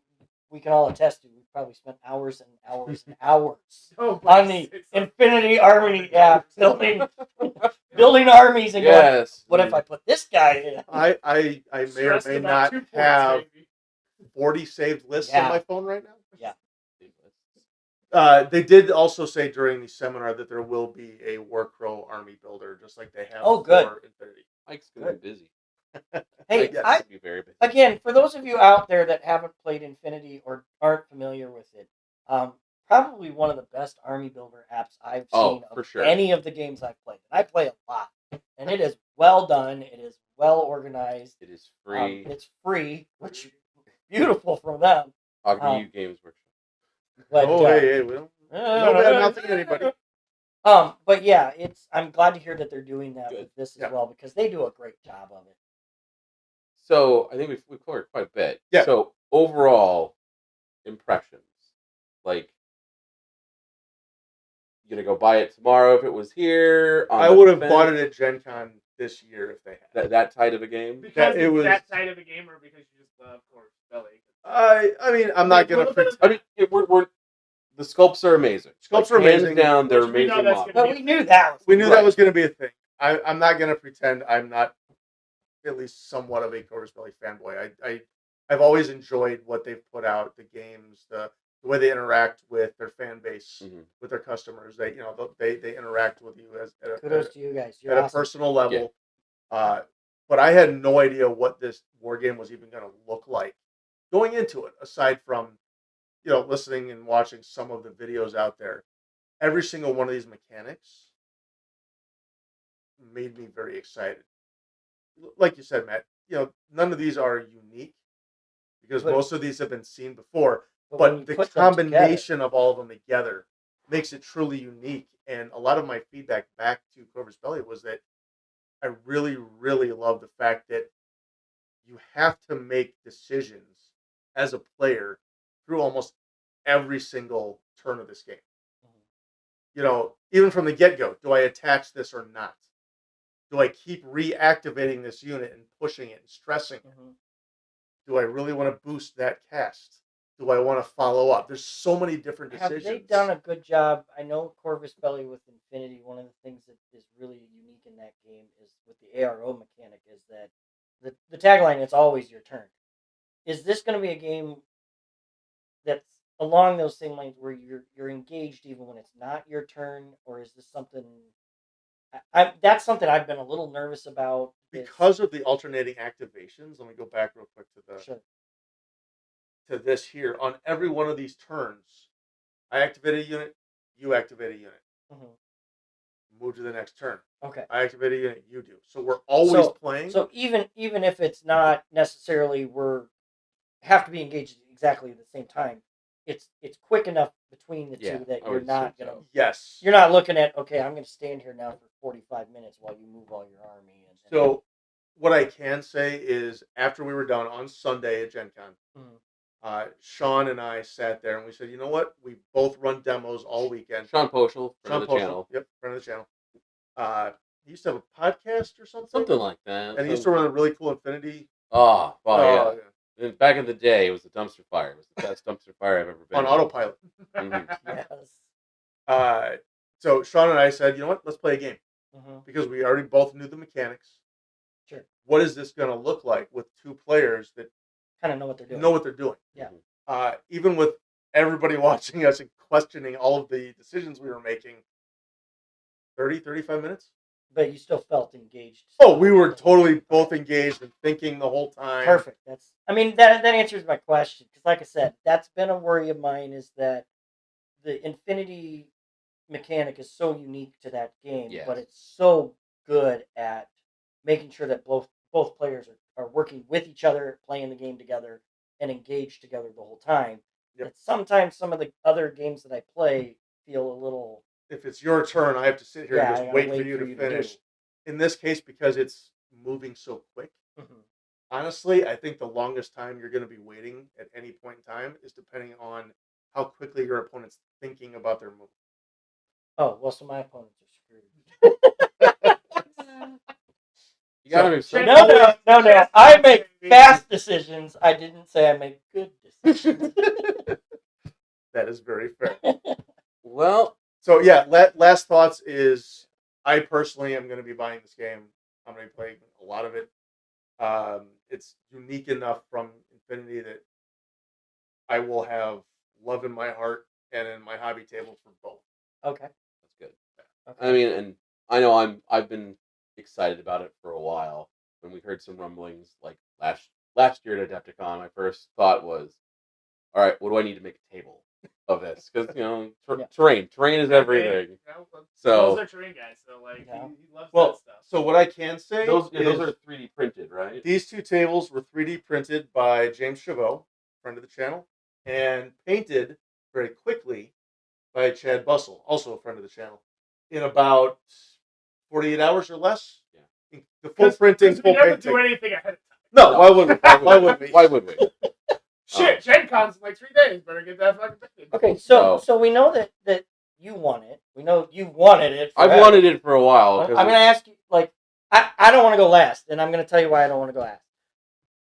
Speaker 4: we can all attest to. We probably spent hours and hours and hours
Speaker 3: Oh,
Speaker 4: on the Infinity Army app building armies and going,
Speaker 1: Yes.
Speaker 4: what if I put this guy in?
Speaker 2: I may or
Speaker 3: Stressed
Speaker 2: may
Speaker 3: about
Speaker 2: not
Speaker 3: 2 points,
Speaker 2: have
Speaker 3: baby.
Speaker 2: 40 saved lists
Speaker 4: Yeah.
Speaker 2: on my phone right now.
Speaker 4: Yeah.
Speaker 2: They did also say during the seminar that there will be a Warcrow army builder, just like they have
Speaker 4: Oh, good.
Speaker 2: for Infinity.
Speaker 1: Mike's gonna be busy.
Speaker 4: Hey,
Speaker 2: Yes.
Speaker 4: I,
Speaker 1: He'll be very busy.
Speaker 4: again, for those of you out there that haven't played Infinity or aren't familiar with it, probably one of the best army builder apps I've
Speaker 1: Oh,
Speaker 4: seen
Speaker 1: for
Speaker 4: of
Speaker 1: sure.
Speaker 4: any of the games I've played. And I play a lot, and it is well done. It is well organized.
Speaker 1: It is free.
Speaker 4: It's free, which beautiful from them.
Speaker 1: Talking to
Speaker 4: um,
Speaker 1: you, Games Workshop.
Speaker 4: But,
Speaker 2: Hey, we don't. No bad mouthing anybody.
Speaker 4: But yeah, I'm glad to hear that they're doing that
Speaker 1: Good.
Speaker 4: with this as
Speaker 2: Yeah.
Speaker 4: well because they do a great job of it.
Speaker 1: So I think we've covered quite a bit.
Speaker 2: Yeah.
Speaker 1: So overall impressions, like you gonna go buy it tomorrow if it was here.
Speaker 2: I would have bought it at GenCon this year if they had.
Speaker 1: that tight of a game.
Speaker 3: Because
Speaker 2: it
Speaker 3: it's
Speaker 2: was-
Speaker 3: that side of a game, or because you just love Corvus Belli.
Speaker 2: I mean, I'm not gonna.
Speaker 1: I mean, we're the sculpts are amazing.
Speaker 2: Sculpts are
Speaker 1: hands
Speaker 2: amazing.
Speaker 1: down, they're
Speaker 3: Which we know
Speaker 1: amazing
Speaker 3: that's
Speaker 1: models.
Speaker 3: gonna
Speaker 4: But we knew that.
Speaker 2: We knew
Speaker 1: Right.
Speaker 2: that was going to be a thing. I'm not going to pretend I'm not at least somewhat of a Corvus Belli fanboy. I've always enjoyed what they've put out, the games, the way they interact with their fan base,
Speaker 1: Mhm.
Speaker 2: with their customers. They they interact with you as
Speaker 4: Kudos to you guys. You're
Speaker 2: at a
Speaker 4: awesome.
Speaker 2: personal level. But I had no idea what this war game was even going to look like going into it. Aside from listening and watching some of the videos out there, every single one of these mechanics made me very excited. Like you said, Matt, none of these are unique because
Speaker 4: But-
Speaker 2: most of these have been seen before.
Speaker 4: when
Speaker 2: But
Speaker 4: you
Speaker 2: the
Speaker 4: put them
Speaker 2: combination of all of them together makes it truly unique. And a lot of my feedback back to Corvus Belli was that I really, really love the fact that you have to make decisions as a player through almost every single turn of this game. Even from the get-go, do I attach this or not? Do I keep reactivating this unit and pushing it and stressing it?
Speaker 4: Mhm.
Speaker 2: Do I really want to boost that cast? Do I want to follow up? There's so many different
Speaker 4: Have
Speaker 2: decisions.
Speaker 4: they done a good job? I know Corvus Belli with Infinity, one of the things that is really unique in that game is with the ARO mechanic is that the tagline is always your turn. Is this going to be a game that's along those same lines where you're engaged even when it's not your turn, or is this something that's something I've been a little nervous about
Speaker 2: Because of the alternating activations, let me go back real quick
Speaker 4: Sure.
Speaker 2: to this here. On every one of these turns, I activate a unit, you activate a unit.
Speaker 4: Mhm.
Speaker 2: Move to the next turn.
Speaker 4: Okay.
Speaker 2: I activate a unit, you do. So we're always playing.
Speaker 4: So even if it's not necessarily have to be engaged exactly at the same time, it's quick enough between the
Speaker 1: Yeah,
Speaker 4: two that
Speaker 1: I
Speaker 4: you're
Speaker 1: would
Speaker 4: not
Speaker 1: assume
Speaker 4: gonna
Speaker 1: so.
Speaker 2: Yes.
Speaker 4: you're not looking at okay, I'm gonna stand here now for 45 minutes while you move all your army.
Speaker 2: So what I can say is after we were done on Sunday at GenCon,
Speaker 4: Mhm.
Speaker 2: Sean and I sat there and we said, you know what? We both run demos all weekend.
Speaker 1: Sean Poschel, friend
Speaker 2: Sean
Speaker 1: of the channel.
Speaker 2: Yep, friend of the channel. He used to have a podcast or something.
Speaker 1: Something like that.
Speaker 2: And he used to run a really cool Infinity.
Speaker 1: Oh, yeah. And back in the day, it was a dumpster fire. It was the best dumpster fire I've ever been
Speaker 2: On
Speaker 1: in.
Speaker 2: autopilot.
Speaker 1: Mhm.
Speaker 4: Yes.
Speaker 2: So Sean and I said, you know what? Let's play a game.
Speaker 4: Mhm.
Speaker 2: Because we already both knew the mechanics.
Speaker 4: Sure.
Speaker 2: What is this going to look like with two players that
Speaker 4: Kind of know what they're doing.
Speaker 2: know what they're doing?
Speaker 4: Yeah.
Speaker 2: Even with everybody watching us and questioning all of the decisions we were making, 30, 35 minutes?
Speaker 4: But you still felt engaged.
Speaker 2: Oh, we were totally both engaged and thinking the whole time.
Speaker 4: Perfect. That answers my question because, like I said, that's been a worry of mine is that the Infinity mechanic is so unique to that game,
Speaker 1: Yes.
Speaker 4: but it's so good at making sure that both players are working with each other, playing the game together, and engaged together the whole time.
Speaker 2: Yep.
Speaker 4: That sometimes some of the other games that I play feel a little.
Speaker 2: If it's your turn, I have to sit here
Speaker 4: Yeah, I
Speaker 2: and
Speaker 4: gotta
Speaker 2: just wait for
Speaker 4: wait
Speaker 2: you
Speaker 4: for
Speaker 2: to
Speaker 4: you to
Speaker 2: finish.
Speaker 4: do.
Speaker 2: In this case, because it's moving so quick, honestly, I think the longest time you're going to be waiting at any point in time is depending on how quickly your opponent's thinking about their move.
Speaker 4: Oh well, so my opponents are screwed.
Speaker 1: You gotta
Speaker 2: So-
Speaker 1: be
Speaker 4: No. I make fast decisions. I didn't say I make good decisions.
Speaker 2: That is very fair.
Speaker 1: Well,
Speaker 2: So yeah, last thoughts is I personally am going to be buying this game. I'm going to be playing a lot of it. It's unique enough from Infinity that I will have love in my heart and in my hobby table for both.
Speaker 4: Okay.
Speaker 1: that's good.
Speaker 4: Okay.
Speaker 1: I mean, and I know I've been excited about it for a while. When we heard some rumblings like last year at Adepticon, my first thought was, all right, what do I need to make a table of this? Because
Speaker 4: Yeah.
Speaker 1: terrain is everything.
Speaker 3: Those
Speaker 1: So
Speaker 3: are terrain guys, so like
Speaker 4: Yeah.
Speaker 3: he loves
Speaker 2: Well,
Speaker 3: that stuff.
Speaker 2: so what I can say
Speaker 1: those
Speaker 2: is
Speaker 1: are 3D printed, right?
Speaker 2: these two tables were 3D printed by James Chavot, friend of the channel, and painted very quickly by Chad Bussell, also a friend of the channel, in about 48 hours or less.
Speaker 1: Yeah.
Speaker 2: The full printing,
Speaker 3: we
Speaker 2: full
Speaker 3: never
Speaker 2: painting.
Speaker 3: do anything ahead of time.
Speaker 2: No, why would we? Why would we?
Speaker 1: Why would we?
Speaker 3: Shit, Gen Con's in like 3 days. Better get that fucking painted.
Speaker 4: Okay,
Speaker 1: So-
Speaker 4: so we know that you want it. We know you wanted it.
Speaker 1: I've
Speaker 4: forever.
Speaker 1: wanted it for a while.
Speaker 4: I'm going to ask you, like, I don't want to go last, and I'm going to tell you why I don't want to go last.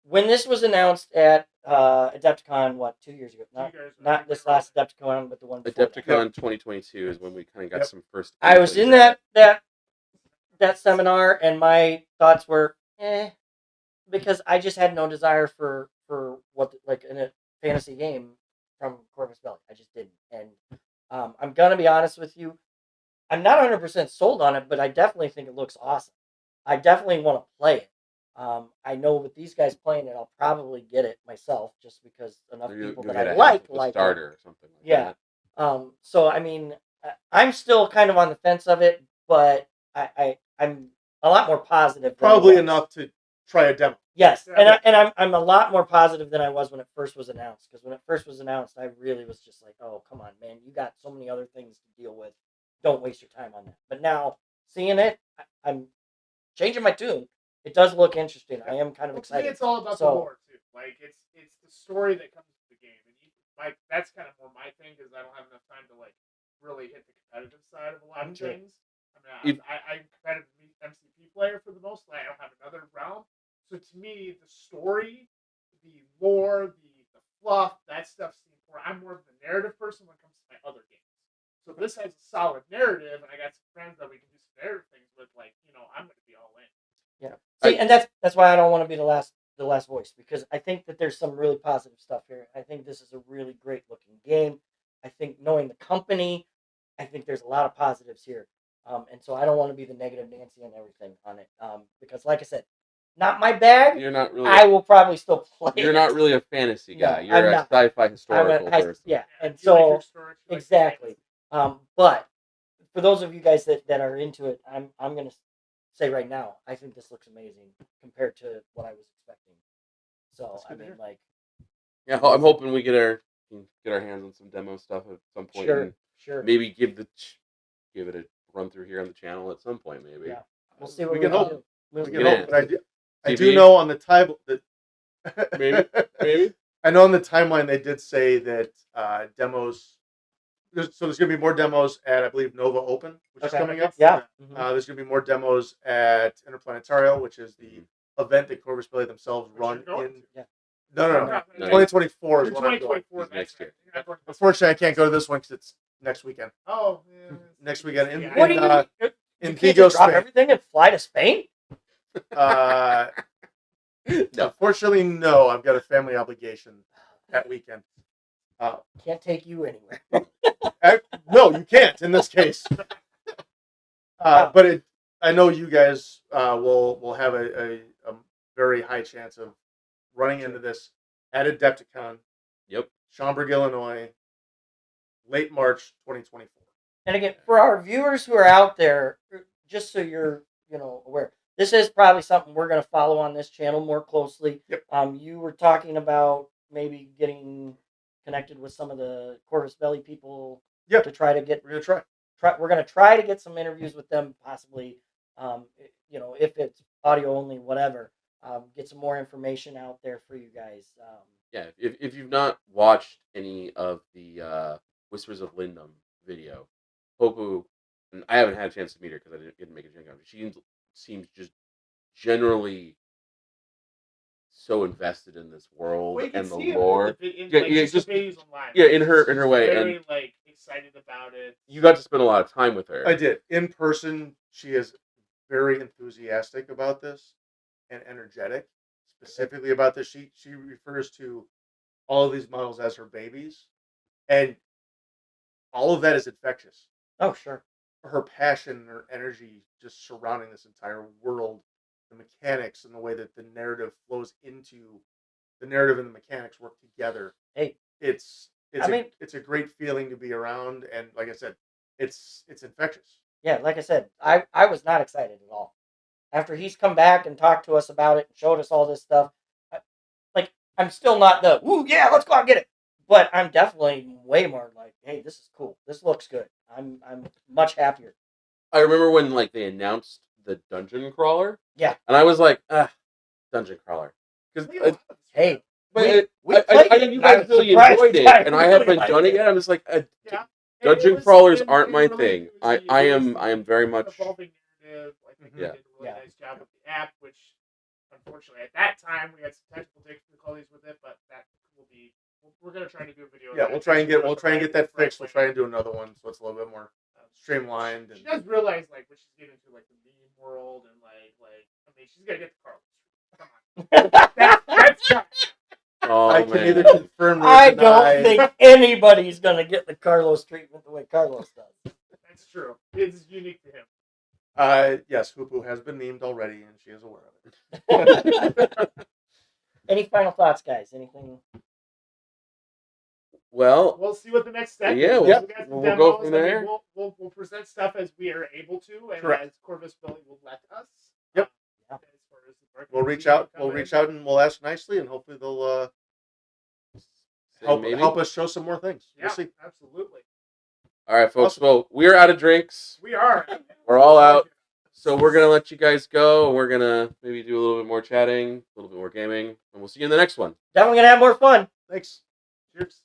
Speaker 4: when this was announced at Adepticon, 2 years ago? Not this last Adepticon, but the one before. that.
Speaker 1: Adepticon 2022 is when we kind of got
Speaker 2: Yep.
Speaker 1: some first.
Speaker 4: I was in
Speaker 1: inklings of
Speaker 4: that seminar, and my thoughts were, because I just had no desire for what like in a fantasy game from Corvus Belli. I just didn't, and I'm gonna be honest with you. I'm not 100% sold on it, but I definitely think it looks awesome. I definitely want to play it. I know with these guys playing it, I'll probably get it myself just because enough
Speaker 1: it.
Speaker 4: people
Speaker 1: You'll
Speaker 4: that
Speaker 1: get
Speaker 4: I
Speaker 1: a
Speaker 4: like
Speaker 1: half of a
Speaker 4: like it.
Speaker 1: starter or something like
Speaker 4: Yeah.
Speaker 1: that.
Speaker 4: So I mean, I'm still kind of on the fence of it, but I'm a lot more positive. Than I
Speaker 2: Probably
Speaker 4: was.
Speaker 2: enough to try a demo.
Speaker 4: Yes,
Speaker 3: Yeah.
Speaker 4: and I'm a lot more positive than I was when it first was announced. Because when it first was announced, I really was just like, "Oh, come on, man! You got so many other things to deal with. Don't waste your time on that." But now seeing it, I'm changing my tune. It does look interesting. I am kind of
Speaker 3: Well, to me,
Speaker 4: excited.
Speaker 3: it's all about the lore too. Like it's the story that comes with the game, and that's kind of more my thing because I don't have enough time to like really hit the competitive side of a lot of
Speaker 4: Sure.
Speaker 3: things. I mean, I'm a competitive MCP player for the most. I don't have another realm, so to me, the story, the lore, the fluff, that stuff seems more. I'm more of the narrative person when it comes to my other games. So if this has a solid narrative, and I got some friends that we can do some narrative things with, like I'm going to be all in.
Speaker 4: Yeah. See, and that's why I don't want to be the last voice, because I think that there's some really positive stuff here. I think this is a really great looking game. I think knowing the company, I think there's a lot of positives here. And so I don't want to be the negative Nancy and everything on it. Because like I said, not my bag.
Speaker 1: You're not really.
Speaker 4: I will probably still play.
Speaker 1: You're
Speaker 4: it.
Speaker 1: not really a fantasy
Speaker 4: No,
Speaker 1: guy.
Speaker 4: I'm
Speaker 1: You're a
Speaker 4: not.
Speaker 1: sci-fi historical
Speaker 4: I'm a
Speaker 1: person.
Speaker 4: yeah, and
Speaker 3: Do you like
Speaker 4: so
Speaker 3: your story? Do you like
Speaker 4: exactly. But for those of you guys that are into it, I'm gonna say right now, I think this looks amazing compared to what I was expecting. So
Speaker 2: That's
Speaker 4: I
Speaker 2: good to
Speaker 4: mean,
Speaker 2: hear.
Speaker 4: like,
Speaker 1: Yeah, I'm hoping we get our hands on some demo stuff at some point. And
Speaker 4: sure.
Speaker 1: maybe give it a run through here on the channel at some point. Maybe.
Speaker 4: Yeah. We'll see what
Speaker 2: We
Speaker 4: we
Speaker 2: can
Speaker 4: can
Speaker 2: hope.
Speaker 4: do.
Speaker 2: We
Speaker 1: Get
Speaker 2: can hope,
Speaker 1: in.
Speaker 2: but I do
Speaker 1: TV?
Speaker 2: know on the table that
Speaker 1: Maybe.
Speaker 2: I know on the timeline they did say that demos. There's going to be more demos at I believe Nova Open, which is coming up.
Speaker 4: Yeah.
Speaker 2: There's going to be more demos at Interplanetario, which is the event that Corvus Belli themselves run in.
Speaker 4: Yeah.
Speaker 2: No.
Speaker 1: No.
Speaker 2: 2024 is when I'm going.
Speaker 3: 2024
Speaker 1: Next year.
Speaker 2: Unfortunately, I can't go to this one because it's next weekend.
Speaker 3: Oh, yeah.
Speaker 2: Next weekend in
Speaker 4: What do you?
Speaker 2: in
Speaker 4: You can't
Speaker 2: Vigo,
Speaker 4: just drop
Speaker 2: Spain.
Speaker 4: everything and fly to Spain?
Speaker 1: No.
Speaker 2: Unfortunately, no. I've got a family obligation that weekend.
Speaker 4: Can't take you anywhere.
Speaker 2: No, you can't in this case. But I know you guys will have a very high chance of running into this at Adepticon.
Speaker 1: Yep.
Speaker 2: Schaumburg, Illinois, late March 2024.
Speaker 4: And again, for our viewers who are out there, just so you're aware, this is probably something we're going to follow on this channel more closely.
Speaker 2: Yep.
Speaker 4: You were talking about maybe getting connected with some of the Corvus Belli people.
Speaker 2: Yep.
Speaker 4: To try to get.
Speaker 2: We're gonna try.
Speaker 4: We're going to try to get some interviews with them, possibly. If it's audio only, whatever. Get some more information out there for you guys.
Speaker 1: Yeah, if you've not watched any of the Whispers of Lindwurm video, Popu, and I haven't had a chance to meet her because I didn't make a GenCon. She seems just generally so invested in this world
Speaker 3: Well, you can
Speaker 1: and the
Speaker 3: see it
Speaker 1: lore.
Speaker 3: in
Speaker 1: Yeah,
Speaker 3: like,
Speaker 1: yeah,
Speaker 3: just
Speaker 1: just-
Speaker 3: the videos online.
Speaker 1: yeah, in her
Speaker 3: She's
Speaker 1: way,
Speaker 3: very
Speaker 1: and-
Speaker 3: like excited about it.
Speaker 1: You got to spend a lot of time with her.
Speaker 2: I did. In person, she is very enthusiastic about this and energetic, specifically about this. She refers to all of these models as her babies, and all of that is infectious.
Speaker 4: Oh, sure.
Speaker 2: Her passion and her energy just surrounding this entire world, the mechanics and the way that the narrative flows into the narrative and the mechanics work together.
Speaker 4: Hey,
Speaker 2: it's
Speaker 4: I mean-
Speaker 2: it's a great feeling to be around, and like I said, it's infectious.
Speaker 4: Yeah, like I said, I was not excited at all. After he's come back and talked to us about it and showed us all this stuff, I'm still not the, ooh, yeah, let's go out and get it. But I'm definitely way more like, hey, this is cool. This looks good. I'm much happier.
Speaker 1: I remember when they announced the dungeon crawler.
Speaker 4: Yeah.
Speaker 1: And I was like, dungeon crawler. Because
Speaker 4: Hey,
Speaker 1: but
Speaker 4: we
Speaker 1: I
Speaker 4: played
Speaker 1: know
Speaker 4: it,
Speaker 1: you
Speaker 4: and I
Speaker 1: guys
Speaker 4: was
Speaker 1: really
Speaker 4: surprised
Speaker 1: enjoyed it,
Speaker 4: I
Speaker 1: and I
Speaker 4: really
Speaker 1: haven't
Speaker 4: liked
Speaker 1: done it
Speaker 4: it.
Speaker 1: yet. I'm just like,
Speaker 3: Yeah.
Speaker 1: dungeon
Speaker 3: It
Speaker 1: crawlers
Speaker 3: was-
Speaker 1: aren't
Speaker 3: it
Speaker 1: my
Speaker 3: was really
Speaker 1: thing.
Speaker 3: good.
Speaker 1: I
Speaker 3: It was
Speaker 1: am very much.
Speaker 3: evolving narrative. I think
Speaker 1: Yeah.
Speaker 3: they did a really nice job with the app, which unfortunately. At that time, we had some technical difficulties with it, but that will be. We're gonna try to do a video.
Speaker 2: Yeah,
Speaker 3: of
Speaker 2: we'll
Speaker 3: that.
Speaker 2: try and get that
Speaker 3: Right
Speaker 2: fixed. We'll try and do another one so it's a little bit more streamlined.
Speaker 3: She
Speaker 2: And
Speaker 3: does realize like when she's getting into like the meme world and like I mean she's gonna get the Carlos. Come on, that's not.
Speaker 1: Oh,
Speaker 2: I can
Speaker 1: man.
Speaker 2: neither confirm nor
Speaker 4: I
Speaker 2: deny.
Speaker 4: don't think anybody's going to get the Carlos treatment the way Carlos does.
Speaker 3: That's true. It's unique to him.
Speaker 2: Yes, Hoopu has been memed already, and she is aware of it.
Speaker 4: Any final thoughts, guys? Anything?
Speaker 1: Well,
Speaker 3: We'll see what the next step
Speaker 1: Yeah,
Speaker 3: is.
Speaker 1: we'll-
Speaker 3: We got some
Speaker 1: we'll go
Speaker 3: demos.
Speaker 1: from
Speaker 3: I mean,
Speaker 1: there.
Speaker 3: we'll present stuff as we are able to, and
Speaker 2: Correct.
Speaker 3: as Corvus Belli will let us.
Speaker 2: Yep.
Speaker 3: As far as the marketing
Speaker 2: We'll reach
Speaker 3: team
Speaker 2: out.
Speaker 3: come
Speaker 2: We'll
Speaker 3: in.
Speaker 2: reach out and we'll ask nicely, and hopefully they'll
Speaker 1: say
Speaker 2: help
Speaker 1: maybe.
Speaker 2: help us show some more things.
Speaker 3: Yeah,
Speaker 2: We'll see.
Speaker 3: absolutely.
Speaker 1: All right, folks.
Speaker 2: Awesome.
Speaker 1: Well, we're out of drinks.
Speaker 3: We are.
Speaker 1: We're all out. So we're going to let you guys go, and we're going to maybe do a little bit more chatting, a little bit more gaming, and we'll see you in the next one.
Speaker 4: Definitely going to have more fun.
Speaker 2: Thanks.
Speaker 3: Cheers.